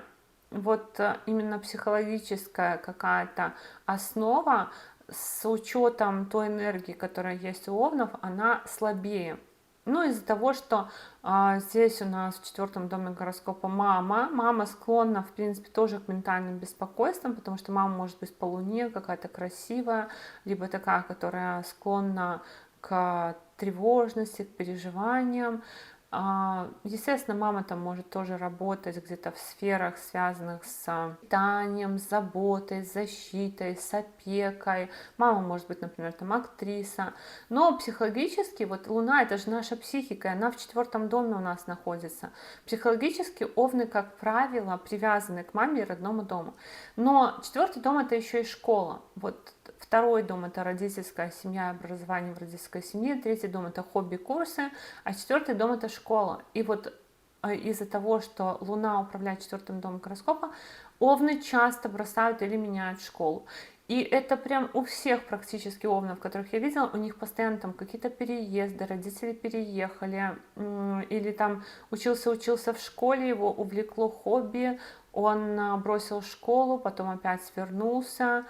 вот именно психологическая какая-то основа с учетом той энергии, которая есть у овнов, она слабее. Ну, из-за того, что здесь у нас в 4-м доме гороскопа мама склонна, в принципе, тоже к ментальным беспокойствам, потому что мама может быть по Луне какая-то красивая, либо такая, которая склонна к тревожности, к переживаниям. Естественно, мама там может тоже работать где-то в сферах, связанных с питанием, с заботой, с защитой, с опекой. Мама может быть, например, там актриса. Но психологически, вот Луна, это же наша психика, она в 4-м доме у нас находится. Психологически овны, как правило, привязаны к маме и родному дому. Но 4-й дом это еще и школа. Вот 2-й дом это родительская семья, образование в родительской семье, 3-й дом это хобби-курсы, а 4-й дом это школа. И вот из-за того, что Луна управляет 4-м домом гороскопа, овны часто бросают или меняют школу. И это прям у всех практически овнов, которых я видела, у них постоянно там какие-то переезды, родители переехали, или там учился в школе, его увлекло хобби, он бросил школу, потом опять вернулся.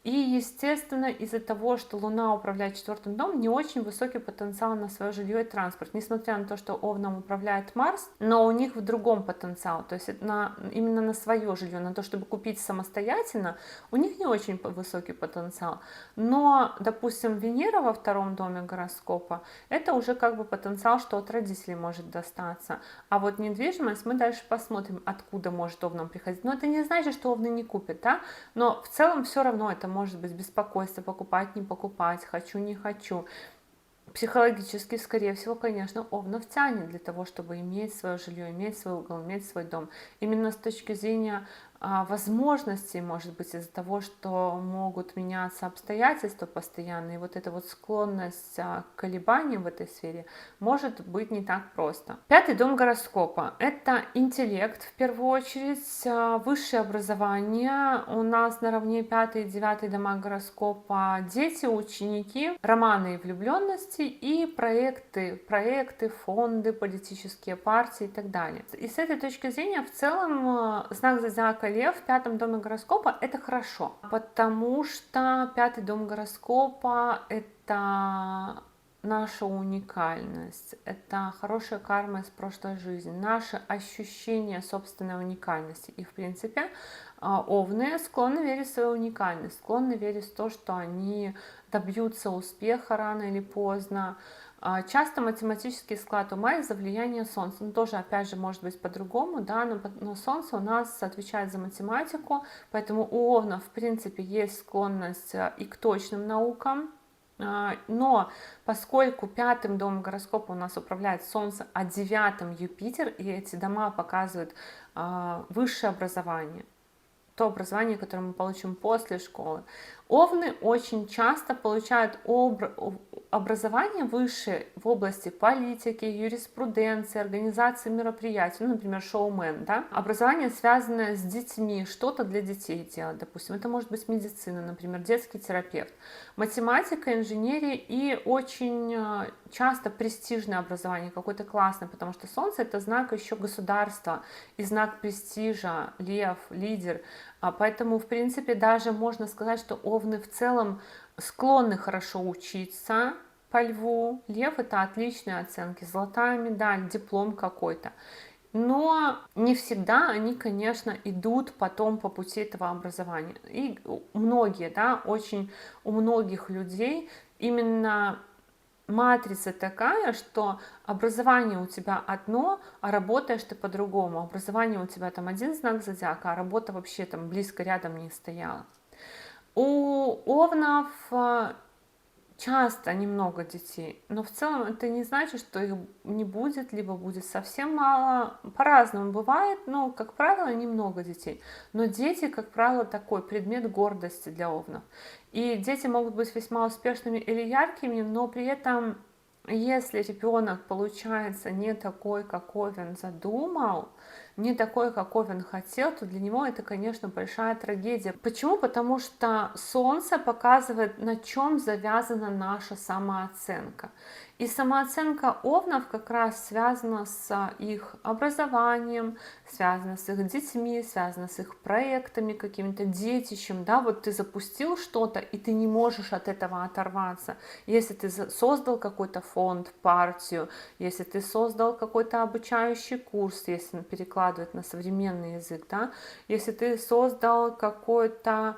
И, естественно, из-за того, что Луна управляет 4-м домом, не очень высокий потенциал на свое жилье и транспорт. Несмотря на то, что Овном управляет Марс, но у них в другом потенциал. То есть именно на свое жилье, на то, чтобы купить самостоятельно, у них не очень высокий потенциал. Но, допустим, Венера во 2-м доме гороскопа, это уже как бы потенциал, что от родителей может достаться. А вот недвижимость мы дальше посмотрим, откуда может Овнам приходить. Но это не значит, что Овны не купят, да? Но в целом все равно это может быть беспокойство, покупать, не покупать, хочу, не хочу. Психологически, скорее всего, конечно, Овнов тянет для того, чтобы иметь свое жилье, иметь свой угол, иметь свой дом. Именно с точки зрения возможностей, может быть, из-за того, что могут меняться обстоятельства постоянно, и вот эта вот склонность к колебаниям в этой сфере может быть не так просто. 5-й дом гороскопа – это интеллект, в первую очередь, высшее образование. У нас наравне 5-й и 9-й дома гороскопа дети, ученики, романы и влюбленности и проекты, фонды, политические партии и так далее. И с этой точки зрения, в целом, знак зодиака Лев в 5-м доме гороскопа это хорошо, потому что 5-й дом гороскопа это наша уникальность, это хорошая карма из прошлой жизни, наше ощущение собственной уникальности. И в принципе овны склонны верить в свою уникальность, склонны верить в то, что они добьются успеха рано или поздно. Часто математический склад ума из-за влияния Солнца. Ну, тоже, опять же, может быть по-другому, да, но Солнце у нас отвечает за математику, поэтому у овнов, в принципе, есть склонность и к точным наукам. Но поскольку 5-м домом гороскопа у нас управляет Солнце, а 9-м Юпитер, и эти дома показывают высшее образование, то образование, которое мы получим после школы. Овны очень часто получают образование высшее в области политики, юриспруденции, организации мероприятий, ну, например, шоумен, да, образование, связанное с детьми, что-то для детей делать, допустим, это может быть медицина, например, детский терапевт, математика, инженерия и очень часто престижное образование, какое-то классное, потому что Солнце это знак еще государства и знак престижа, лев, лидер, поэтому, в принципе, даже можно сказать, что овны в целом склонны хорошо учиться по льву. Лев это отличные оценки, золотая медаль, диплом какой-то. Но не всегда они, конечно, идут потом по пути этого образования. И многие, да, очень у многих людей именно матрица такая, что образование у тебя одно, а работаешь ты по-другому. Образование у тебя там один знак зодиака, а работа вообще там близко рядом не стояла. У овнов часто немного детей, но в целом это не значит, что их не будет, либо будет совсем мало. По-разному бывает, но, как правило, немного детей. Но дети, как правило, такой предмет гордости для овнов. И дети могут быть весьма успешными или яркими, но при этом, если ребенок получается не такой, какой он задумал, не такой, какой он хотел, то для него это, конечно, большая трагедия. Почему? Потому что Солнце показывает, на чем завязана наша самооценка. И самооценка овнов как раз связана с их образованием, связана с их детьми, связана с их проектами, каким-то детищем. Да? Вот ты запустил что-то, и ты не можешь от этого оторваться. Если ты создал какой-то фонд, партию, если ты создал какой-то обучающий курс, если он перекладывает на современный язык, да? Если ты создал какой-то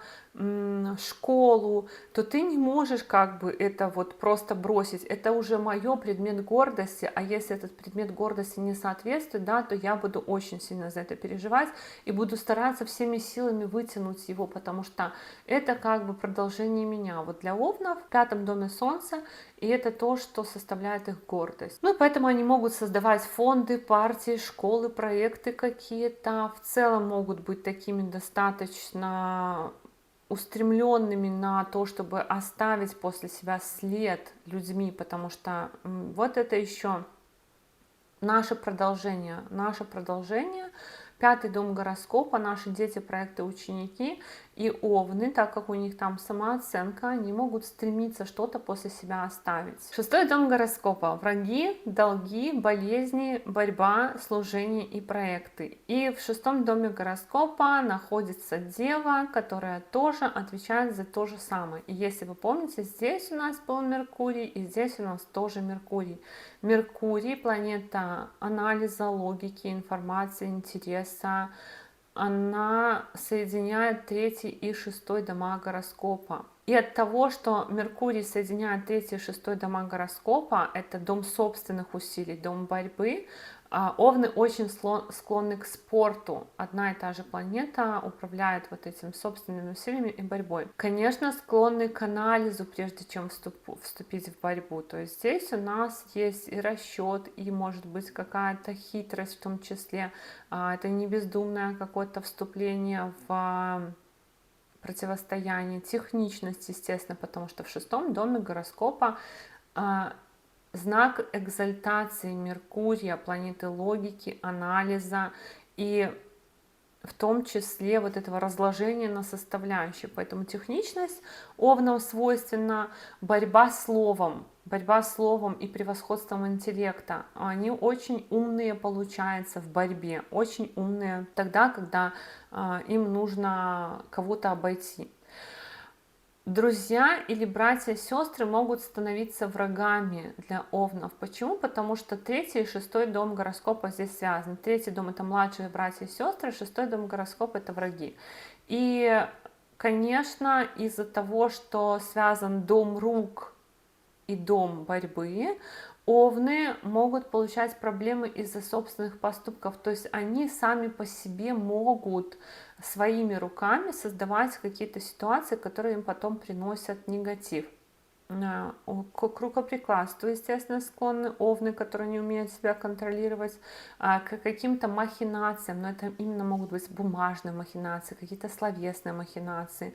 школу, то ты не можешь как бы это вот просто бросить. Это уже мое предмет гордости, а если этот предмет гордости не соответствует, да, то я буду очень сильно за это переживать и буду стараться всеми силами вытянуть его, потому что это как бы продолжение меня. Вот для овнов в 5-м доме Солнца, и это то, что составляет их гордость. Ну и поэтому они могут создавать фонды, партии, школы, проекты какие-то. В целом могут быть такими достаточно устремленными на то, чтобы оставить после себя след людьми, потому что вот это еще наше продолжение, 5-й дом гороскопа, наши дети, проекты, ученики и овны, так как у них там самооценка, они могут стремиться что-то после себя оставить. 6-й дом гороскопа: враги, долги, болезни, борьба, служение и проекты. И в 6-м доме гороскопа находится Дева, которая тоже отвечает за то же самое. И если вы помните, здесь у нас был Меркурий, и здесь у нас тоже Меркурий. Меркурий — планета анализа, логики, информации, интереса. Она соединяет 3-й и 6-й дома гороскопа. И от того, что Меркурий соединяет 3-й и 6-й дома гороскопа, это дом собственных усилий, дом борьбы, овны очень склонны к спорту. Одна и та же планета управляет вот этим собственными усилиями и борьбой. Конечно, склонны к анализу, прежде чем вступить в борьбу. То есть здесь у нас есть и расчет, и может быть какая-то хитрость в том числе. Это не бездумное какое-то вступление в противостояние, техничность, естественно, потому что в 6-м доме гороскопа знак экзальтации Меркурия, планеты логики, анализа и в том числе вот этого разложения на составляющие. Поэтому техничность овнам свойственна, борьба с словом и превосходством интеллекта. Они очень умные получаются в борьбе, очень умные тогда, когда им нужно кого-то обойти. Друзья или братья-сестры могут становиться врагами для овнов. Почему? Потому что 3-й и 6-й дом гороскопа здесь связаны. 3-й дом — это младшие братья и сестры, 6-й дом гороскопа — это враги. И, конечно, из-за того, что связан дом рук и дом борьбы, овны могут получать проблемы из-за собственных поступков. То есть они сами по себе могут своими руками создавать какие-то ситуации, которые им потом приносят негатив. К рукоприкладству, естественно, склонны овны, которые не умеют себя контролировать, к каким-то махинациям, но это именно могут быть бумажные махинации, какие-то словесные махинации.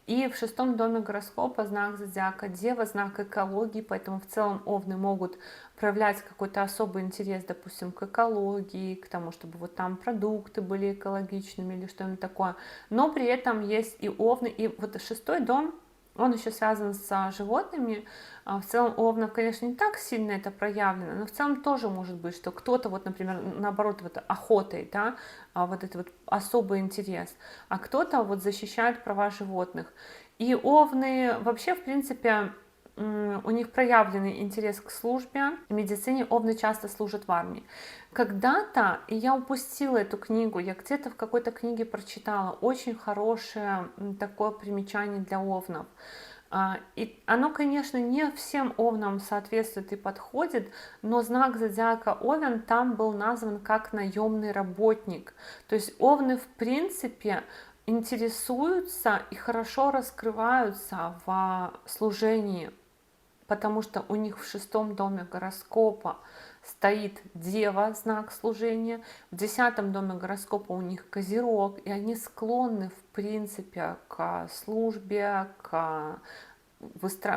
И в шестом доме гороскопа знак зодиака Дева, знак экологии, поэтому в целом овны могут проявлять какой-то особый интерес, допустим, к экологии, к тому, чтобы вот там продукты были экологичными или что-нибудь такое. Но при этом есть и овны, и вот шестой дом, он еще связан с животными. В целом у овнов, конечно, не так сильно это проявлено, но в целом тоже может быть, что кто-то, вот, например, наоборот, вот охотой, да, вот это вот особый интерес, а кто-то вот защищает права животных. И овны вообще, в принципе, у них проявленный интерес к службе, в медицине овны часто служат в армии. Когда-то, и я упустила эту книгу, я где-то в какой-то книге прочитала очень хорошее такое примечание для овнов. И оно, конечно, не всем овнам соответствует и подходит, но знак зодиака Овен там был назван как наемный работник. То есть овны, в принципе, интересуются и хорошо раскрываются в служении, потому что у них в шестом доме гороскопа стоит Дева, знак служения, в 10 доме гороскопа у них Козерог, и они склонны, в принципе, к службе, к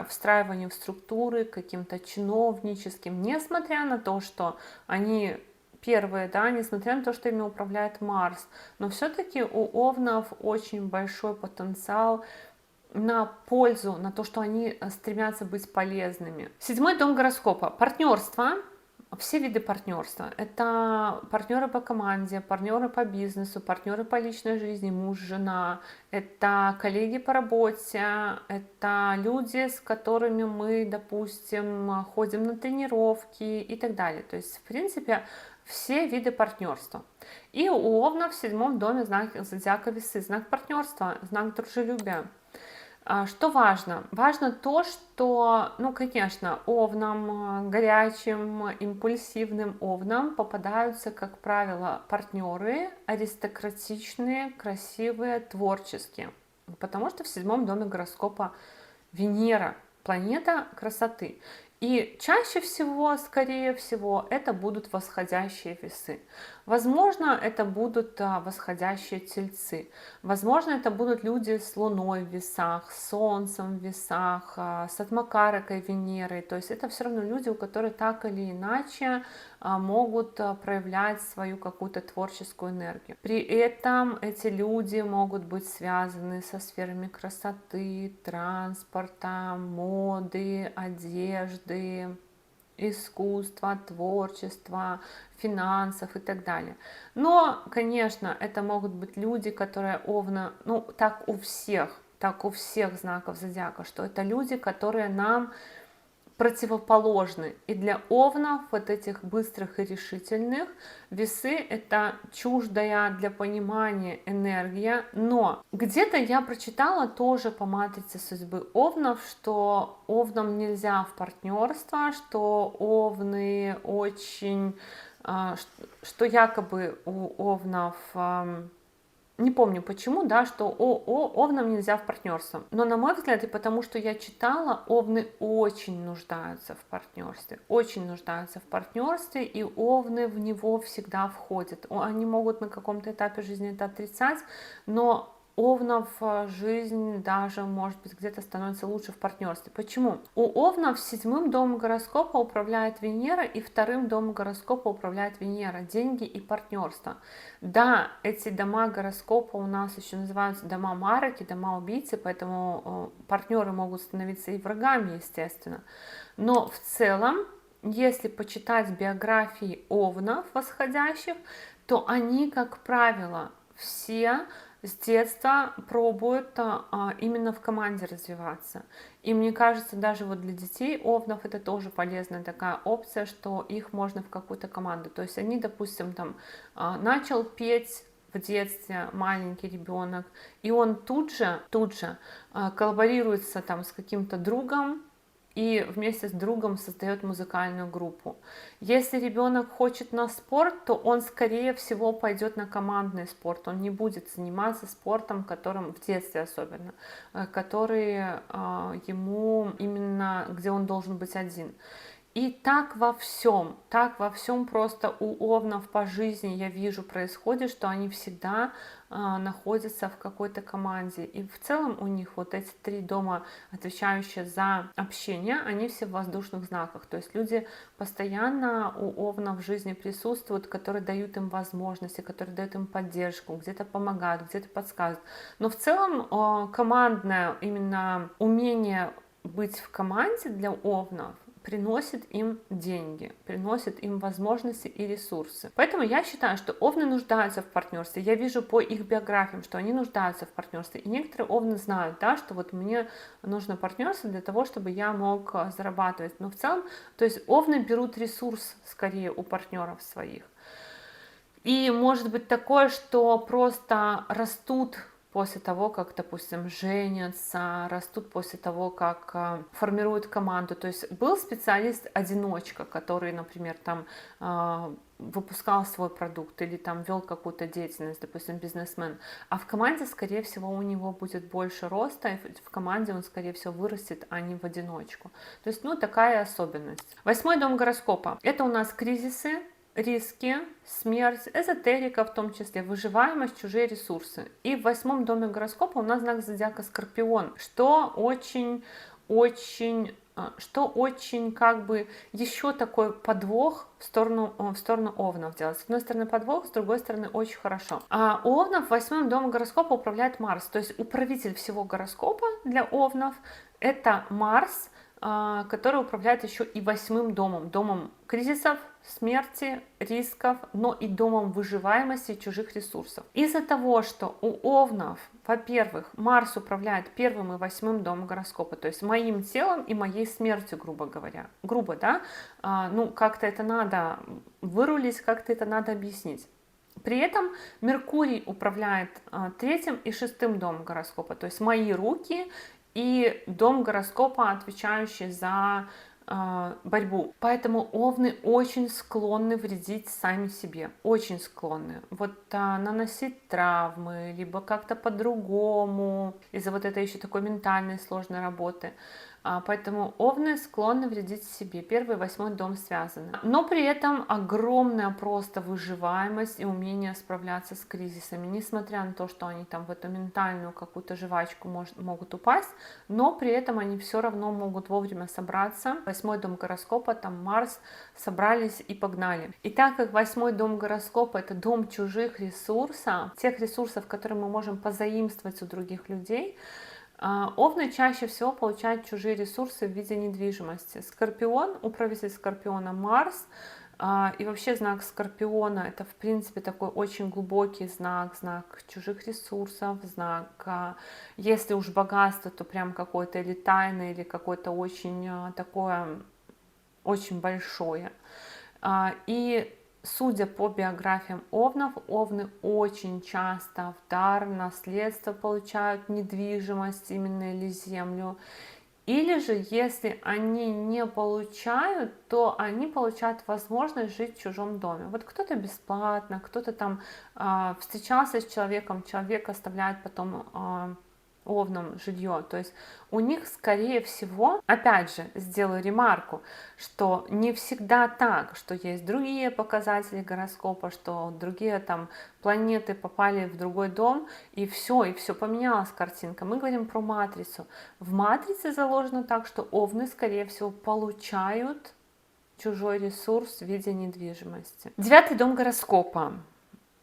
встраиванию в структуры, каким-то чиновническим, несмотря на то, что они первые, да, несмотря на то, что ими управляет Марс, но все-таки у овнов очень большой потенциал на пользу, на то, что они стремятся быть полезными. Седьмой дом гороскопа. Партнерство. Все виды партнерства. Это партнеры по команде, партнеры по бизнесу, партнеры по личной жизни, муж, жена. Это коллеги по работе, это люди, с которыми мы, допустим, ходим на тренировки и так далее. То есть, в принципе, все виды партнерства. И у овна в седьмом доме знак зодиака Весы, знак партнерства, знак дружелюбия. Что важно? Важно то, что, ну, конечно, овнам, горячим, импульсивным овнам попадаются, как правило, партнеры аристократичные, красивые, творческие. Потому что в седьмом доме гороскопа Венера, планета красоты. И чаще всего, скорее всего, это будут восходящие весы. Возможно, это будут восходящие тельцы. Возможно, это будут люди с Луной в весах, с Солнцем в весах, с Атмакарикой Венерой. То есть это все равно люди, у которых так или иначе могут проявлять свою какую-то творческую энергию. При этом эти люди могут быть связаны со сферами красоты, транспорта, моды, одежды, искусства, творчества, финансов и так далее. Но, конечно, это могут быть люди, которые овна, ну, так у всех знаков зодиака, что это люди, которые нам противоположны. И для овнов, вот этих быстрых и решительных, весы — это чуждая для понимания энергия. Но где-то я прочитала тоже по матрице судьбы овнов, что овнам нельзя в партнерство, что овны очень, что якобы у овнов, не помню почему, да, что овнам нельзя в партнерство. Но на мой взгляд, и потому что я читала, овны очень нуждаются в партнерстве. Очень нуждаются в партнерстве, и овны в него всегда входят. Они могут на каком-то этапе жизни это отрицать, но овнов жизнь даже, может быть, где-то становится лучше в партнерстве. Почему? У овнов седьмым домом гороскопа управляет Венера, и вторым домом гороскопа управляет Венера. Деньги и партнерство. Да, эти дома гороскопа у нас еще называются дома Мараки, дома убийцы, поэтому партнеры могут становиться и врагами, естественно. Но в целом, если почитать биографии овнов восходящих, то они, как правило, все с детства пробуют именно в команде развиваться. И мне кажется, даже вот для детей овнов это тоже полезная такая опция, что их можно в какую-то команду. То есть они, допустим, там начал петь в детстве маленький ребенок, и он тут же коллаборируется там с каким-то другом, и вместе с другом создает музыкальную группу. Если ребенок хочет на спорт, то он, скорее всего, пойдет на командный спорт. Он не будет заниматься спортом, которым в детстве особенно, который ему именно, где он должен быть один. И так во всем просто у овнов по жизни я вижу происходит, что они всегда находятся в какой-то команде. И в целом у них вот эти 3 дома, отвечающие за общение, они все в воздушных знаках. То есть люди постоянно у овнов в жизни присутствуют, которые дают им возможности, которые дают им поддержку, где-то помогают, где-то подсказывают. Но в целом командное именно умение быть в команде для овнов приносит им деньги, приносит им возможности и ресурсы. Поэтому я считаю, что овны нуждаются в партнерстве. Я вижу по их биографиям, что они нуждаются в партнерстве. И некоторые овны знают, да, что вот мне нужно партнерство для того, чтобы я мог зарабатывать. Но в целом, то есть овны берут ресурс скорее у партнеров своих. И может быть такое, что просто растут после того, как, допустим, женятся, растут после того, как формируют команду. То есть был специалист-одиночка, который, например, там выпускал свой продукт или там вел какую-то деятельность, допустим, бизнесмен, а в команде, скорее всего, у него будет больше роста, и в команде он, скорее всего, вырастет, а не в одиночку. То есть, ну, такая особенность. 8-й дом гороскопа. Это у нас кризисы, риски, смерть, эзотерика в том числе, выживаемость, чужие ресурсы. И в 8-м доме гороскопа у нас знак зодиака Скорпион, что очень как бы еще такой подвох в сторону овнов делать. С одной стороны подвох, с другой стороны очень хорошо. А у овнов в 8-м доме гороскопа управляет Марс, то есть управитель всего гороскопа для овнов это Марс, который управляет еще и 8-м домом, домом кризисов, смерти, рисков, но и домом выживаемости и чужих ресурсов. Из-за того, что у овнов, во-первых, Марс управляет 1-м и 8-м домом гороскопа, то есть моим телом и моей смертью, грубо говоря. Грубо, да? Ну, как-то это надо вырулить, как-то это надо объяснить. При этом Меркурий управляет 3-м и 6-м домом гороскопа, то есть мои руки и дом гороскопа, отвечающий за борьбу. Поэтому овны очень склонны вредить сами себе, очень склонны. Вот наносить травмы, либо как-то по-другому, из-за вот этой еще такой ментальной сложной работы. Поэтому овны склонны вредить себе. 1-й и 8-й дом связаны. Но при этом огромная просто выживаемость и умение справляться с кризисами. Несмотря на то, что они там в эту ментальную какую-то жвачку могут упасть, но при этом они все равно могут вовремя собраться. 8-й дом гороскопа, там Марс, собрались и погнали. И так как 8-й дом гороскопа это дом чужих ресурсов, тех ресурсов, которые мы можем позаимствовать у других людей, овны чаще всего получают чужие ресурсы в виде недвижимости. Скорпион, управитель Скорпиона Марс, и вообще знак Скорпиона это в принципе такой очень глубокий знак, знак чужих ресурсов, знак, если уж богатство, то прям какое-то или тайное, или какое-то очень такое, очень большое. И судя по биографиям овнов, овны очень часто в дар, наследство получают недвижимость именно или землю. Или же, если они не получают, то они получают возможность жить в чужом доме. Вот кто-то бесплатно, кто-то там встречался с человеком, человек оставляет потом овнам жилье. То есть у них, скорее всего, опять же, сделаю ремарку, что не всегда так, что есть другие показатели гороскопа, что другие там планеты попали в другой дом, и все поменялась картинка. Мы говорим про матрицу. В матрице заложено так, что овны, скорее всего, получают чужой ресурс в виде недвижимости. 9-й дом гороскопа.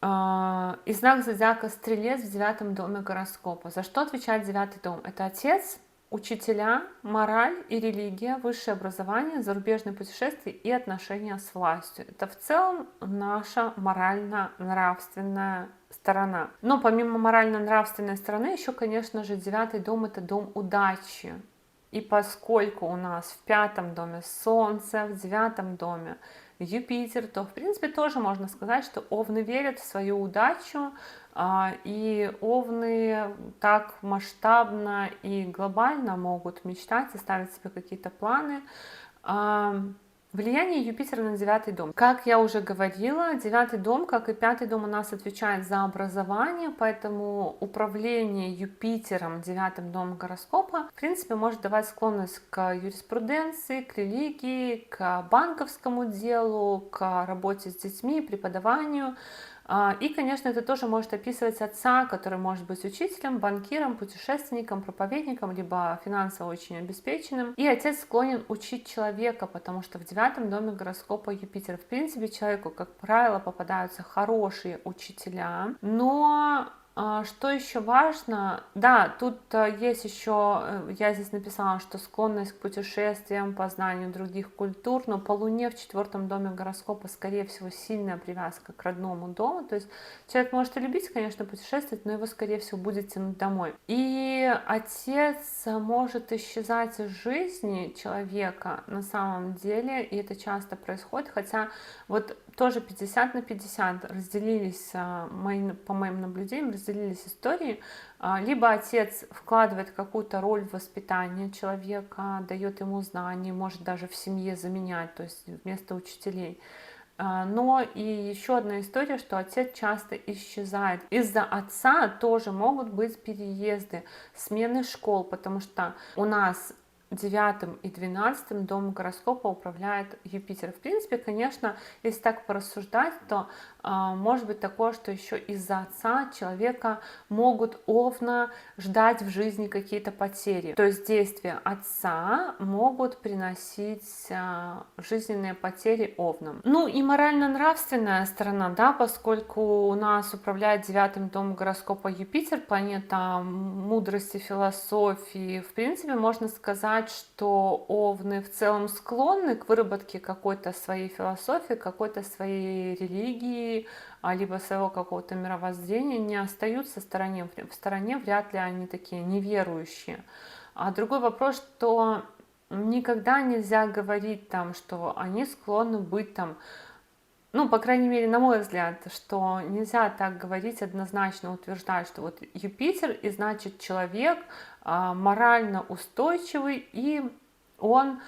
И знак зодиака Стрелец в 9-м доме гороскопа. За что отвечает 9-й дом? Это отец, учителя, мораль и религия, высшее образование, зарубежные путешествия и отношения с властью. Это в целом наша морально-нравственная сторона. Но помимо морально-нравственной стороны, еще, конечно же, 9-й дом это дом удачи. И поскольку у нас в 5-м доме Солнце, в 9-м доме Юпитер, то в принципе тоже можно сказать, что овны верят в свою удачу, И овны так масштабно и глобально могут мечтать и ставить себе какие-то планы. Влияние Юпитера на девятый дом. Как я уже говорила, девятый дом, как и пятый дом, у нас отвечает за образование, поэтому управление Юпитером, девятым домом гороскопа, в принципе, может давать склонность к юриспруденции, к религии, к банковскому делу, к работе с детьми, преподаванию. И, конечно, это тоже может описывать отца, который может быть учителем, банкиром, путешественником, проповедником, либо финансово очень обеспеченным. И отец склонен учить человека, потому что в девятом доме гороскопа Юпитер, в принципе, человеку, как правило, попадаются хорошие учителя, но что еще важно? Да, тут есть еще, я здесь написала, что склонность к путешествиям, познанию других культур, но по Луне в четвертом доме гороскопа, скорее всего, сильная привязка к родному дому. То есть человек может и любить, конечно, путешествовать, но его, скорее всего, будет тянуть домой. И отец может исчезать из жизни человека на самом деле, и это часто происходит, хотя вот тоже 50 на 50 разделились, по моим наблюдениям, разделились истории. Либо отец вкладывает какую-то роль в воспитание человека, дает ему знания, может даже в семье заменять, то есть вместо учителей. Но и еще одна история, что отец часто исчезает. Из-за отца тоже могут быть переезды, смены школ, потому что у нас девятым и двенадцатым домом гороскопа управляет Юпитер. В принципе, конечно, если так порассуждать, то может быть такое, что еще из-за отца человека могут овна ждать в жизни какие-то потери. То есть действия отца могут приносить жизненные потери овнам. Ну и морально-нравственная сторона, да, поскольку у нас управляет девятым домом гороскопа Юпитер, планета мудрости, философии, в принципе, можно сказать, что овны в целом склонны к выработке какой-то своей философии, какой-то своей религии, либо своего какого-то мировоззрения, не остаются в стороне, вряд ли они такие неверующие. А другой вопрос, что никогда нельзя говорить там, что они склонны быть там, ну, по крайней мере, на мой взгляд, что нельзя так говорить, однозначно утверждать, что вот Юпитер, и значит человек морально устойчивый, и он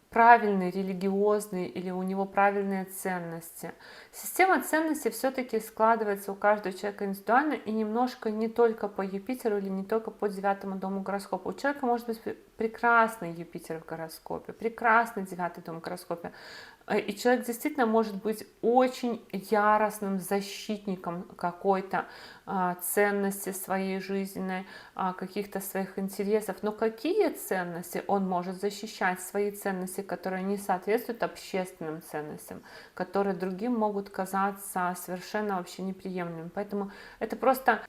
правильный, религиозный, или у него правильные ценности. Система ценностей все-таки складывается у каждого человека индивидуально и немножко не только по Юпитеру или не только по девятому дому гороскопа. У человека может быть прекрасный Юпитер в гороскопе, прекрасный девятый дом в гороскопе, и человек действительно может быть очень яростным защитником какой-то ценности своей жизненной, каких-то своих интересов. Но какие ценности он может защищать? Свои ценности, которые не соответствуют общественным ценностям, которые другим могут казаться совершенно вообще неприемлемыми. Поэтому это просто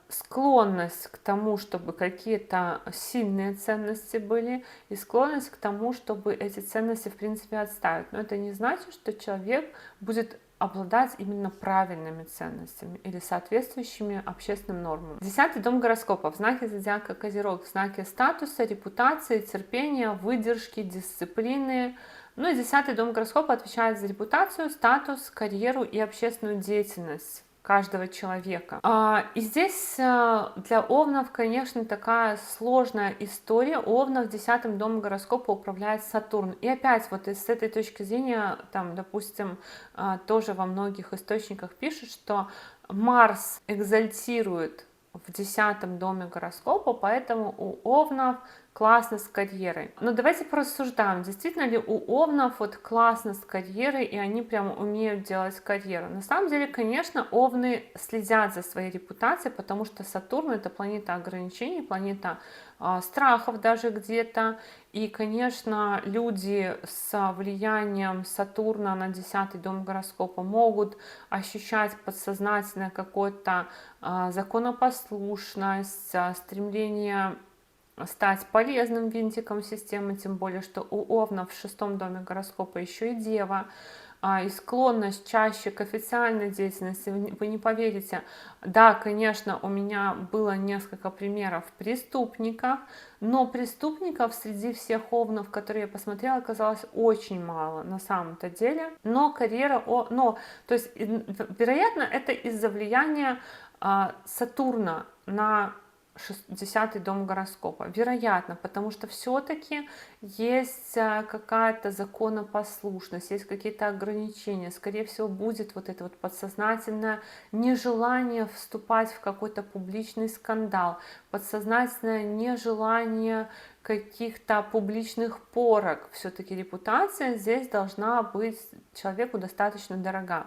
склонность к тому, чтобы какие-то сильные ценности были, и склонность к тому, чтобы эти ценности в принципе отставить. Но это не значит, что человек будет обладать именно правильными ценностями или соответствующими общественным нормам. Десятый дом гороскопа в знаке зодиака Козерог, в знаке статуса, репутации, терпения, выдержки, дисциплины. Ну и десятый дом гороскопа отвечает за репутацию, статус, карьеру и общественную деятельность каждого человека. И здесь для овнов, конечно, такая сложная история. Овнов в десятом доме гороскопа управляет Сатурн. И опять вот с этой точки зрения, там, допустим, тоже во многих источниках пишут, что Марс экзальтирует в десятом доме гороскопа, поэтому у овнов классно с карьерой. Но давайте порассуждаем, действительно ли у овнов вот классно с карьерой, и они прям умеют делать карьеру. На самом деле, конечно, овны следят за своей репутацией, потому что Сатурн — это планета ограничений, планета страхов даже где-то. И, конечно, люди с влиянием Сатурна на 10-й дом гороскопа могут ощущать подсознательно какую-то законопослушность, стремление стать полезным винтиком системы, тем более, что у овнов в 6-м доме гороскопа еще и Дева. и склонность чаще к официальной деятельности. Вы не поверите, да, конечно, у меня было несколько примеров преступников, но преступников среди всех овнов, которые я посмотрела, оказалось очень мало на самом-то деле. Но карьера, то есть, вероятно, это из-за влияния Сатурна на 10-й дом гороскопа. Вероятно, потому что все-таки есть какая-то законопослушность, есть какие-то ограничения. Скорее всего, будет вот это вот подсознательное нежелание вступать в какой-то публичный скандал, подсознательное нежелание каких-то публичных порок. Все-таки репутация здесь должна быть человеку достаточно дорога.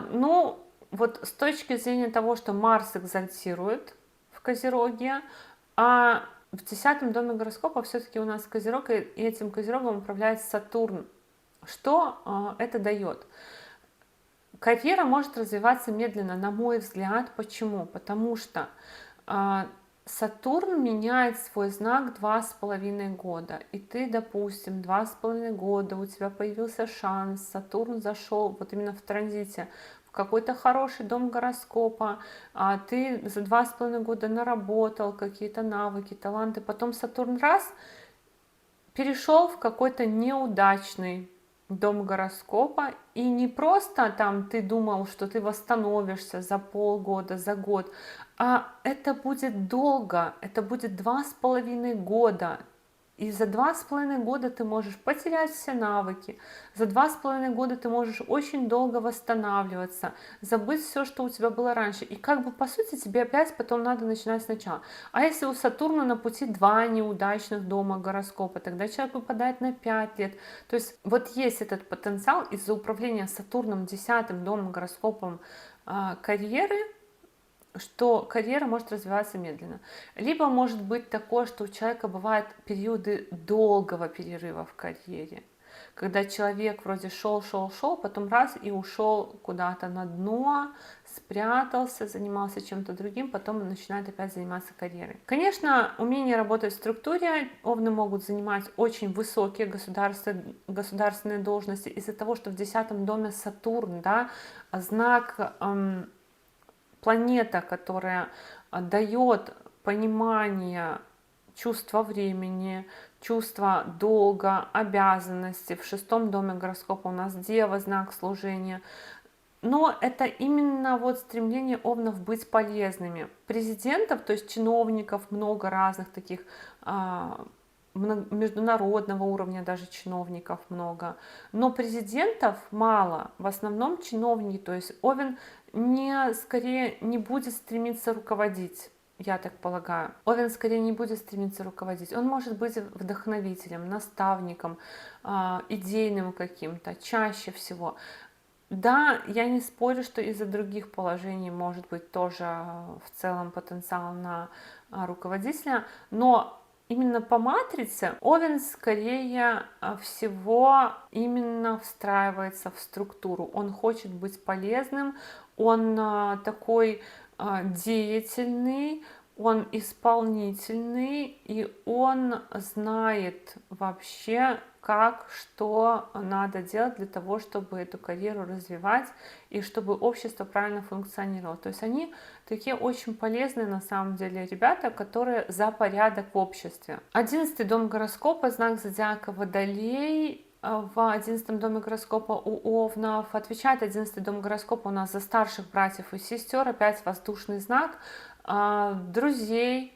Ну, вот с точки зрения того, что Марс экзальтирует в Козероге, а в 10-м доме гороскопа все-таки у нас Козерог, и этим Козерогом управляет Сатурн. Что это дает? Карьера может развиваться медленно, на мой взгляд. Почему? Потому что Сатурн меняет свой знак 2,5 года. И ты, допустим, 2,5 года у тебя появился шанс, Сатурн зашел вот именно в транзите в какой-то хороший дом гороскопа, а ты за 2,5 года наработал какие-то навыки, таланты, потом Сатурн раз перешел в какой-то неудачный дом гороскопа, и не просто там ты думал, что ты восстановишься за полгода, за год, а это будет долго, это будет 2,5 года. И за 2,5 года ты можешь потерять все навыки, за 2,5 года ты можешь очень долго восстанавливаться, забыть все, что у тебя было раньше. И как бы по сути тебе опять потом надо начинать сначала. А если у Сатурна на пути 2 неудачных дома гороскопа, тогда человек выпадает на 5 лет. То есть вот есть этот потенциал из-за управления Сатурном 10-м домом гороскопом карьеры, что карьера может развиваться медленно. Либо может быть такое, что у человека бывают периоды долгого перерыва в карьере, когда человек вроде шел, потом раз и ушел куда-то на дно, спрятался, занимался чем-то другим, потом начинает опять заниматься карьерой. Конечно, умение работать в структуре овны могут занимать очень высокие государственные должности из-за того, что в 10-м доме Сатурн, да, знак планета, которая дает понимание чувства времени, чувство долга, обязанности. В 6-м доме гороскопа у нас Дева, знак служения. Но это именно вот стремление овнов быть полезными. Президентов, то есть чиновников, много разных таких международного уровня даже чиновников много, но президентов мало, в основном чиновники, то есть Овен скорее не будет стремиться руководить, я так полагаю. Овен скорее не будет стремиться руководить, он может быть вдохновителем, наставником, идейным каким-то, чаще всего. Да, я не спорю, что из-за других положений может быть тоже в целом потенциал на руководителя, но именно по матрице Овен скорее всего именно встраивается в структуру. Он хочет быть полезным, он такой деятельный, он исполнительный, и он знает вообще, как, что надо делать для того, чтобы эту карьеру развивать и чтобы общество правильно функционировало. То есть они такие очень полезные на самом деле ребята, которые за порядок в обществе. 11-й дом гороскопа, знак зодиака Водолей. В 11-м доме гороскопа у овнов отвечает 11-й дом гороскопа у нас за старших братьев и сестер, опять воздушный знак, друзей,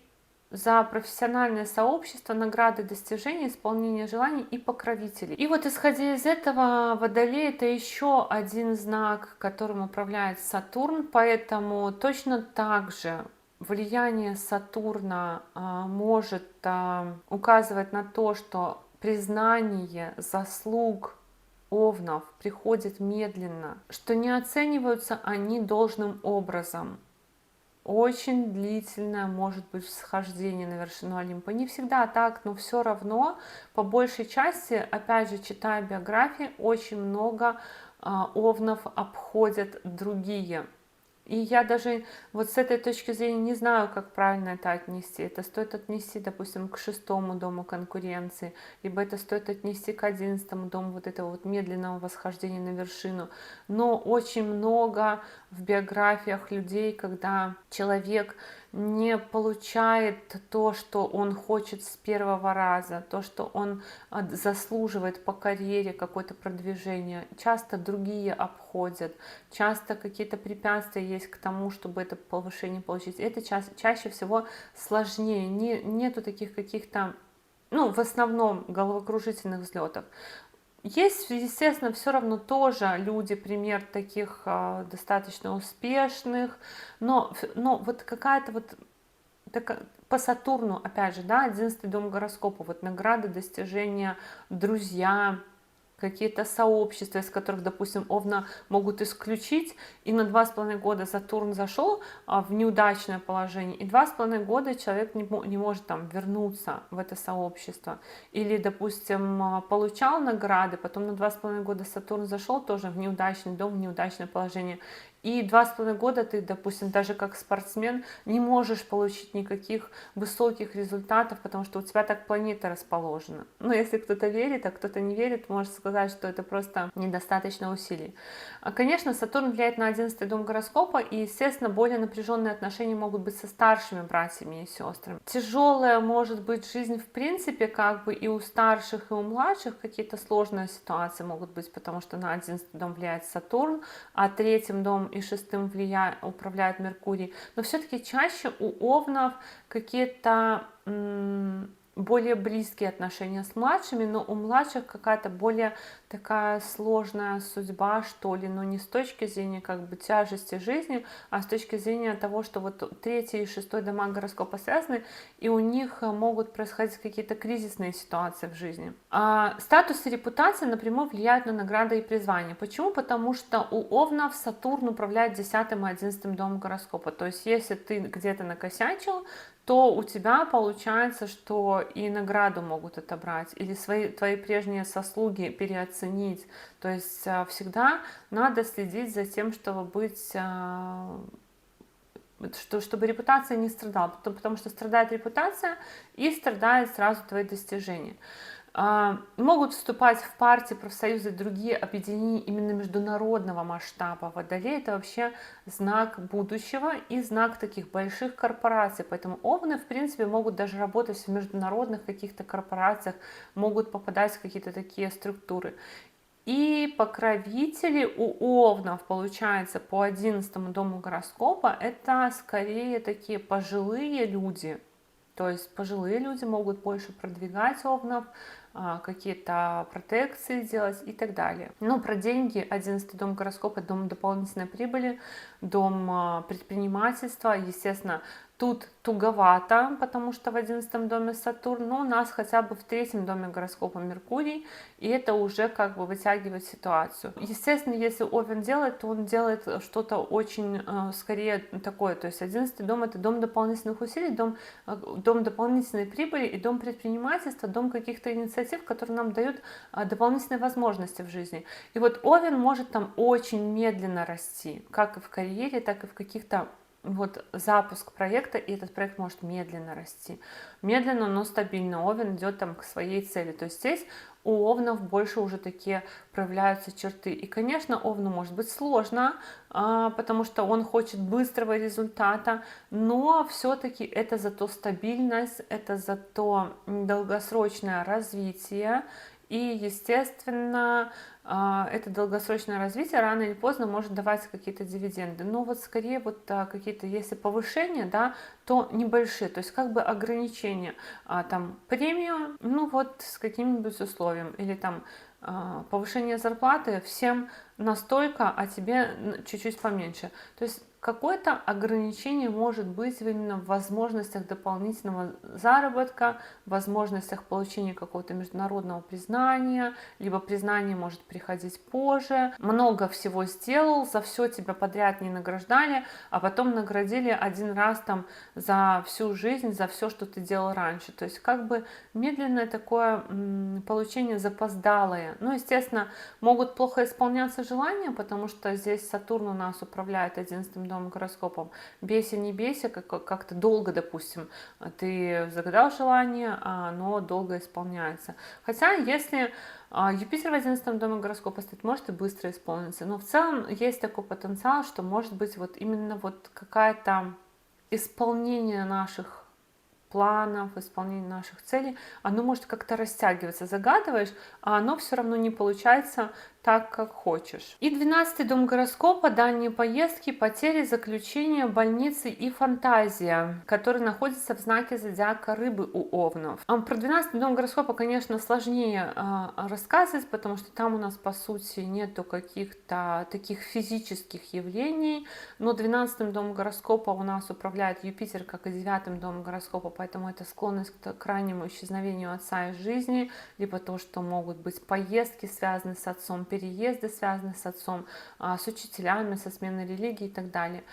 за профессиональное сообщество, награды, достижения, исполнение желаний и покровителей. И вот исходя из этого, Водолей — это еще один знак, которым управляет Сатурн, поэтому точно так же влияние Сатурна может указывать на то, что признание заслуг овнов приходит медленно, что не оцениваются они должным образом. Очень длительное может быть восхождение на вершину Олимпа. Не всегда так, но все равно, по большей части, опять же, читая биографии, очень много овнов обходят другие. И я даже вот с этой точки зрения не знаю, как правильно это отнести. Это стоит отнести, допустим, к 6-му дому конкуренции, либо это стоит отнести к 11-му дому вот этого вот медленного восхождения на вершину. Но очень много в биографиях людей, когда человек не получает то, что он хочет с первого раза, то, что он заслуживает по карьере какое-то продвижение. Часто другие обходят, часто какие-то препятствия есть к тому, чтобы это повышение получить. Это чаще всего сложнее, нету таких каких-то, ну, в основном головокружительных взлетов. Есть, естественно, все равно тоже люди, пример таких достаточно успешных, но вот какая-то вот по Сатурну, опять же, да, 11-й дом гороскопа, вот награды, достижения, друзья, какие-то сообщества, из которых, допустим, Овна могут исключить, и на 2,5 года Сатурн зашел в неудачное положение, и 2,5 года человек не может там вернуться в это сообщество. Или, допустим, получал награды, потом на 2,5 года Сатурн зашел тоже в неудачный дом, в неудачное положение, и 2,5 года ты, допустим, даже как спортсмен не можешь получить никаких высоких результатов, потому что у тебя так планета расположена. Но если кто-то верит, а кто-то не верит, может сказать, что это просто недостаточно усилий. Конечно, Сатурн влияет на 11-й дом гороскопа, и, естественно, более напряженные отношения могут быть со старшими братьями и сестрами. Тяжелая может быть жизнь в принципе, как бы и у старших, и у младших какие-то сложные ситуации могут быть, потому что на 11-й дом влияет Сатурн, а 3-м домом и 6-м управляет Меркурий. Но все-таки чаще у овнов какие-то более близкие отношения с младшими, но у младших какая-то более такая сложная судьба, что ли, но не с точки зрения как бы тяжести жизни, а с точки зрения того, что вот 3-й и 6-й дома гороскопа связаны, и у них могут происходить какие-то кризисные ситуации в жизни. А статус и репутация напрямую влияют на награды и призвания. Почему? Потому что у овнов Сатурн управляет 10-м и 11-м домом гороскопа. То есть если ты где-то накосячил, то у тебя получается, что и награду могут отобрать, или твои прежние заслуги переоценить. То есть всегда надо следить за тем, чтобы быть, чтобы репутация не страдала, потому что страдает репутация и страдает сразу твои достижения. Могут вступать в партии, профсоюзы, другие объединения именно международного масштаба. Водолей — это вообще знак будущего и знак таких больших корпораций. Поэтому овны, в принципе, могут даже работать в международных каких-то корпорациях, могут попадать в какие-то такие структуры. И покровители у овнов, получается, по 11-му дому гороскопа, это скорее такие пожилые люди. То есть пожилые люди могут больше продвигать овнов, какие-то протекции делать и так далее. Но про деньги: 11-й дом гороскопа, дом дополнительной прибыли, дом предпринимательства. Естественно, тут туговато, потому что в 11-м доме Сатурн, но у нас хотя бы в 3-м доме гороскопа Меркурий, и это уже как бы вытягивает ситуацию. Естественно, если Овен делает, то он делает что-то очень скорее такое, то есть 11-й дом — это дом дополнительных усилий, дом дополнительной прибыли и дом предпринимательства, дом каких-то инициатив, которые нам дают дополнительные возможности в жизни. И вот Овен может там очень медленно расти, как и в карьере, так и в каких-то вот запуск проекта, и этот проект может медленно расти. Медленно, но стабильно. Овен идет там к своей цели. То есть здесь у овнов больше уже такие проявляются черты. И, конечно, овну может быть сложно, потому что он хочет быстрого результата, но все-таки это зато стабильность, это зато долгосрочное развитие. И, естественно, это долгосрочное развитие рано или поздно может давать какие-то дивиденды. Но вот скорее вот какие-то, если повышения, да, то небольшие, то есть как бы ограничения. Там премию, ну вот с каким-нибудь условием, или там повышение зарплаты всем настолько, а тебе чуть-чуть поменьше. То есть какое-то ограничение может быть именно в возможностях дополнительного заработка, в возможностях получения какого-то международного признания, либо признание может приходить позже. Много всего сделал, за все тебя подряд не награждали, а потом наградили один раз там за всю жизнь, за все, что ты делал раньше. То есть как бы медленное такое получение запоздалое. Ну, естественно, могут плохо исполняться желания, потому что здесь Сатурн у нас управляет 11-м домом гороскопа. Бейся, не бейся, как-то долго, допустим, ты загадал желание, а оно долго исполняется. Хотя, если Юпитер в 11 доме гороскопа стоит, может и быстро исполнится. Но в целом есть такой потенциал, что может быть вот именно вот какая-то исполнение наших планов, исполнение наших целей, оно может как-то растягиваться. Загадываешь, а оно все равно не получается так, как хочешь. И 12 дом гороскопа, дальние поездки, потери, заключения, больницы и фантазия, которые находятся в знаке зодиака Рыбы у Овнов. Про 12 дом гороскопа, конечно, сложнее рассказывать, потому что там у нас, по сути, нету каких-то таких физических явлений, но 12 дом гороскопа у нас управляет Юпитер, как и 9 дом гороскопа, поэтому это склонность к раннему исчезновению отца из жизни, либо то, что могут быть поездки, связанные с отцом, переезды, связанные с отцом, с учителями, со сменой религии и так далее.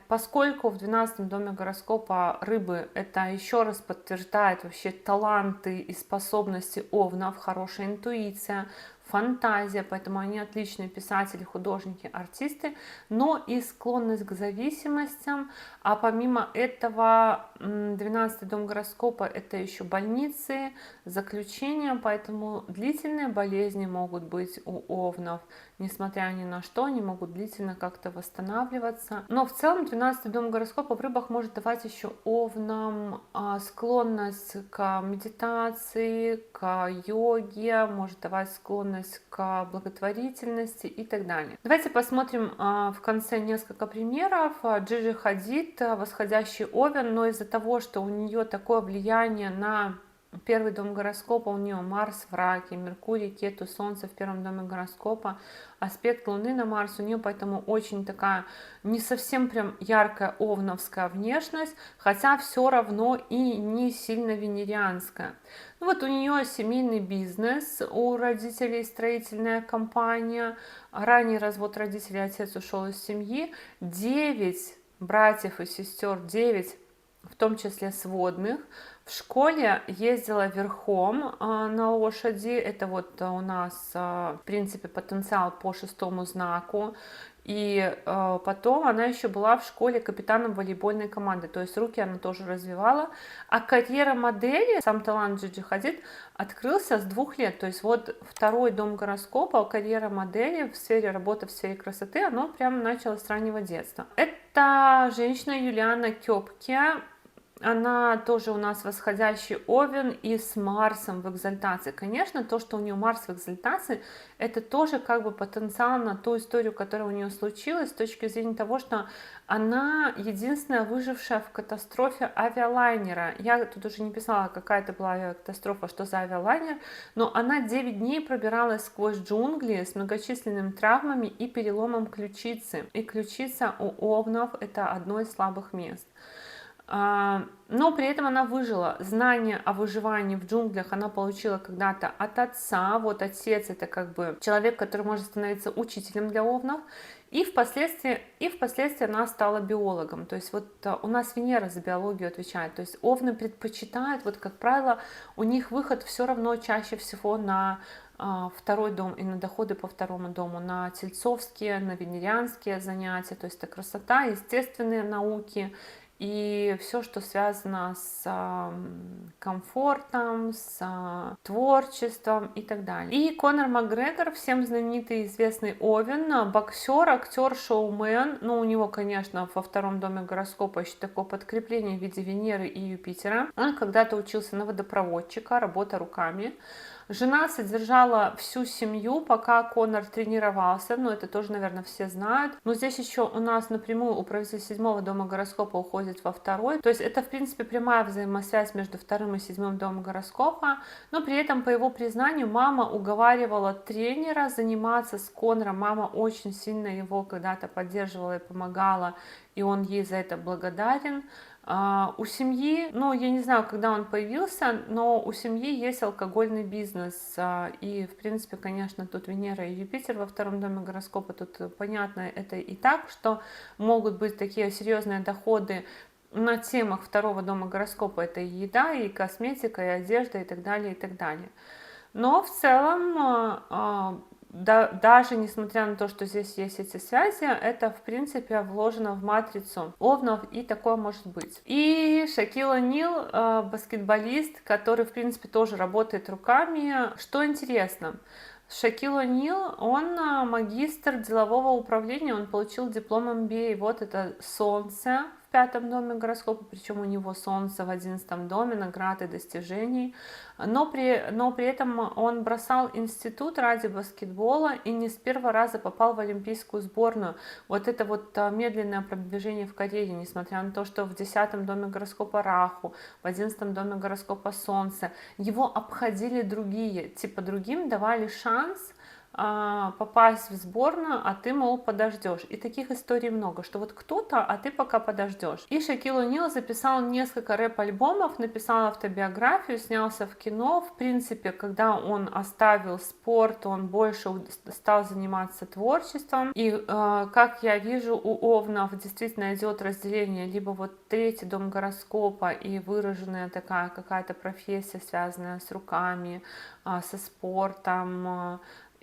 Поскольку в 12 доме гороскопа Рыбы это еще раз подтверждает вообще таланты и способности Овнов, хорошая интуиция, фантазия, поэтому они отличные писатели, художники, артисты, но и склонность к зависимостям. А помимо этого 12 дом гороскопа это еще больницы, заключения, поэтому длительные болезни могут быть у Овнов, несмотря ни на что, они могут длительно как-то восстанавливаться. Но в целом 12 дом гороскопа в Рыбах может давать еще Овнам склонность к медитации, к йоге, может давать склонность к благотворительности и так далее. Давайте посмотрим в конце несколько примеров. Джиджи Хадид, восходящий Овен, но из-за того, что у нее такое влияние на первый дом гороскопа, у нее Марс в раке, Меркурий, Кету, Солнце в первом доме гороскопа, аспект Луны на Марс, у нее поэтому очень такая не совсем прям яркая овновская внешность, хотя все равно и не сильно венерианская. Ну вот у нее семейный бизнес, у родителей строительная компания, ранний развод родителей, отец ушел из семьи, 9 братьев и сестер, 9 в том числе сводных. В школе ездила верхом на лошади, это вот у нас, в принципе, потенциал по 6-му знаку. И потом она еще была в школе капитаном волейбольной команды, то есть руки она тоже развивала. А карьера модели, сам талант Джиджи Хадид, открылся с 2 лет. То есть вот 2-й дом гороскопа, карьера модели в сфере работы, в сфере красоты, оно прямо началось с раннего детства. Это женщина Юлиана Кёпке. Она тоже у нас восходящий Овен и с Марсом в экзальтации. Конечно, то, что у нее Марс в экзальтации, это тоже как бы потенциал на ту историю, которая у нее случилась, с точки зрения того, что она единственная выжившая в катастрофе авиалайнера. Я тут уже не писала, какая это была авиакатастрофа, что за авиалайнер, но она 9 дней пробиралась сквозь джунгли с многочисленными травмами и переломом ключицы. И ключица у Овнов это одно из слабых мест. Но при этом она выжила. Знание о выживании в джунглях она получила когда-то от отца. Вот отец это как бы человек, который может становиться учителем для овнов. И впоследствии она стала биологом. То есть вот у нас Венера за биологию отвечает. То есть овны предпочитают, вот как правило, у них выход все равно чаще всего на 2-й дом и на доходы по 2-му дому, на тельцовские, на венерианские занятия, то есть это красота, естественные науки и все, что связано с комфортом, с творчеством и так далее. И Конор Макгрегор, всем знаменитый известный Овен, боксер, актер, шоумен. Ну, у него, конечно, во 2-м доме гороскопа еще такое подкрепление в виде Венеры и Юпитера. Он когда-то учился на водопроводчика, работа руками. Жена содержала всю семью, пока Конор тренировался, ну это тоже, наверное, все знают. Но здесь еще у нас напрямую управитель 7-го дома гороскопа уходит во 2-й. То есть это, в принципе, прямая взаимосвязь между 2-м и 7-м домом гороскопа. Но при этом, по его признанию, мама уговаривала тренера заниматься с Конором. Мама очень сильно его когда-то поддерживала и помогала, и он ей за это благодарен. У семьи, ну, я не знаю, когда он появился, но у семьи есть алкогольный бизнес. И, в принципе, конечно, тут Венера и Юпитер во 2-м доме гороскопа. Тут понятно это и так, что могут быть такие серьезные доходы на темах 2-го дома гороскопа. Это и еда, и косметика, и одежда, и так далее, и так далее. Но в целом даже несмотря на то, что здесь есть эти связи, это, в принципе, вложено в матрицу овнов, и такое может быть. И Шакил О'Нил, баскетболист, который, в принципе, тоже работает руками. Что интересно, Шакил О'Нил, он магистр делового управления, он получил диплом MBA. Вот это Солнце в пятом доме гороскопа, причем у него Солнце в 11 доме, наград и достижений. Но при этом он бросал институт ради баскетбола и не с первого раза попал в олимпийскую сборную. Вот это вот медленное продвижение в карьере, несмотря на то, что в 10 доме гороскопа Раху, в 11 доме гороскопа Солнце, его обходили другие, типа другим давали шанс попасть в сборную, а ты, мол, подождешь. И таких историй много, что вот кто-то, а ты пока подождешь. И Шакил О'Нил записал несколько рэп-альбомов, написал автобиографию, снялся в кино. В принципе, когда он оставил спорт, он больше стал заниматься творчеством. И, как я вижу, у овнов действительно идет разделение либо вот третий дом гороскопа и выраженная такая какая-то профессия, связанная с руками, со спортом,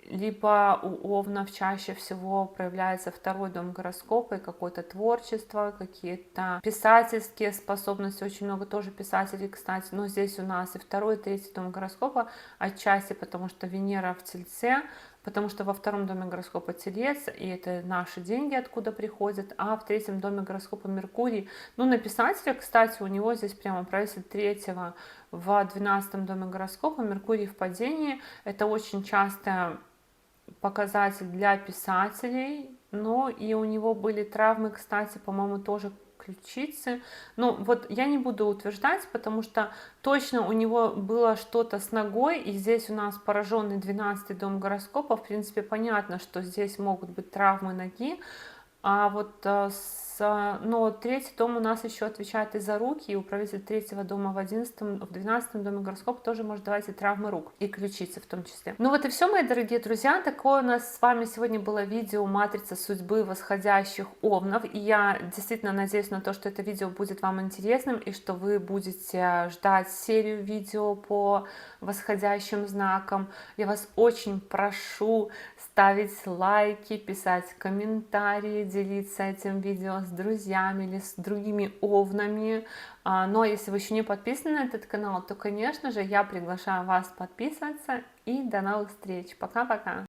либо у овнов чаще всего проявляется второй дом гороскопа и какое-то творчество, какие-то писательские способности, очень много тоже писателей, кстати, но здесь у нас и второй, и третий дом гороскопа отчасти, потому что Венера в Тельце, потому что во втором доме гороскопа Телец, и это наши деньги откуда приходят, а в третьем доме гороскопа Меркурий. Ну, на писателя, кстати, у него здесь прямо правитель третьего в 12 доме гороскопа, Меркурий в падении, это очень часто показатель для писателей, но и у него были травмы, кстати, по-моему, тоже ключицы. Ну, вот я не буду утверждать, потому что точно у него было что-то с ногой, и здесь у нас пораженный 12 дом гороскопа, в принципе, понятно, что здесь могут быть травмы ноги, а вот но третий дом у нас еще отвечает и за руки, и управитель третьего дома в 11, в 12 доме гороскопа тоже может давать и травмы рук, и ключицы в том числе. Ну вот и все, мои дорогие друзья, такое у нас с вами сегодня было видео «Матрица судьбы восходящих овнов», и я действительно надеюсь на то, что это видео будет вам интересным, и что вы будете ждать серию видео по восходящим знакам. Я вас очень прошу ставить лайки, писать комментарии, делиться этим видео с друзьями или с другими овнами. Но если вы еще не подписаны на этот канал, то, конечно же, я приглашаю вас подписываться. И до новых встреч. Пока-пока.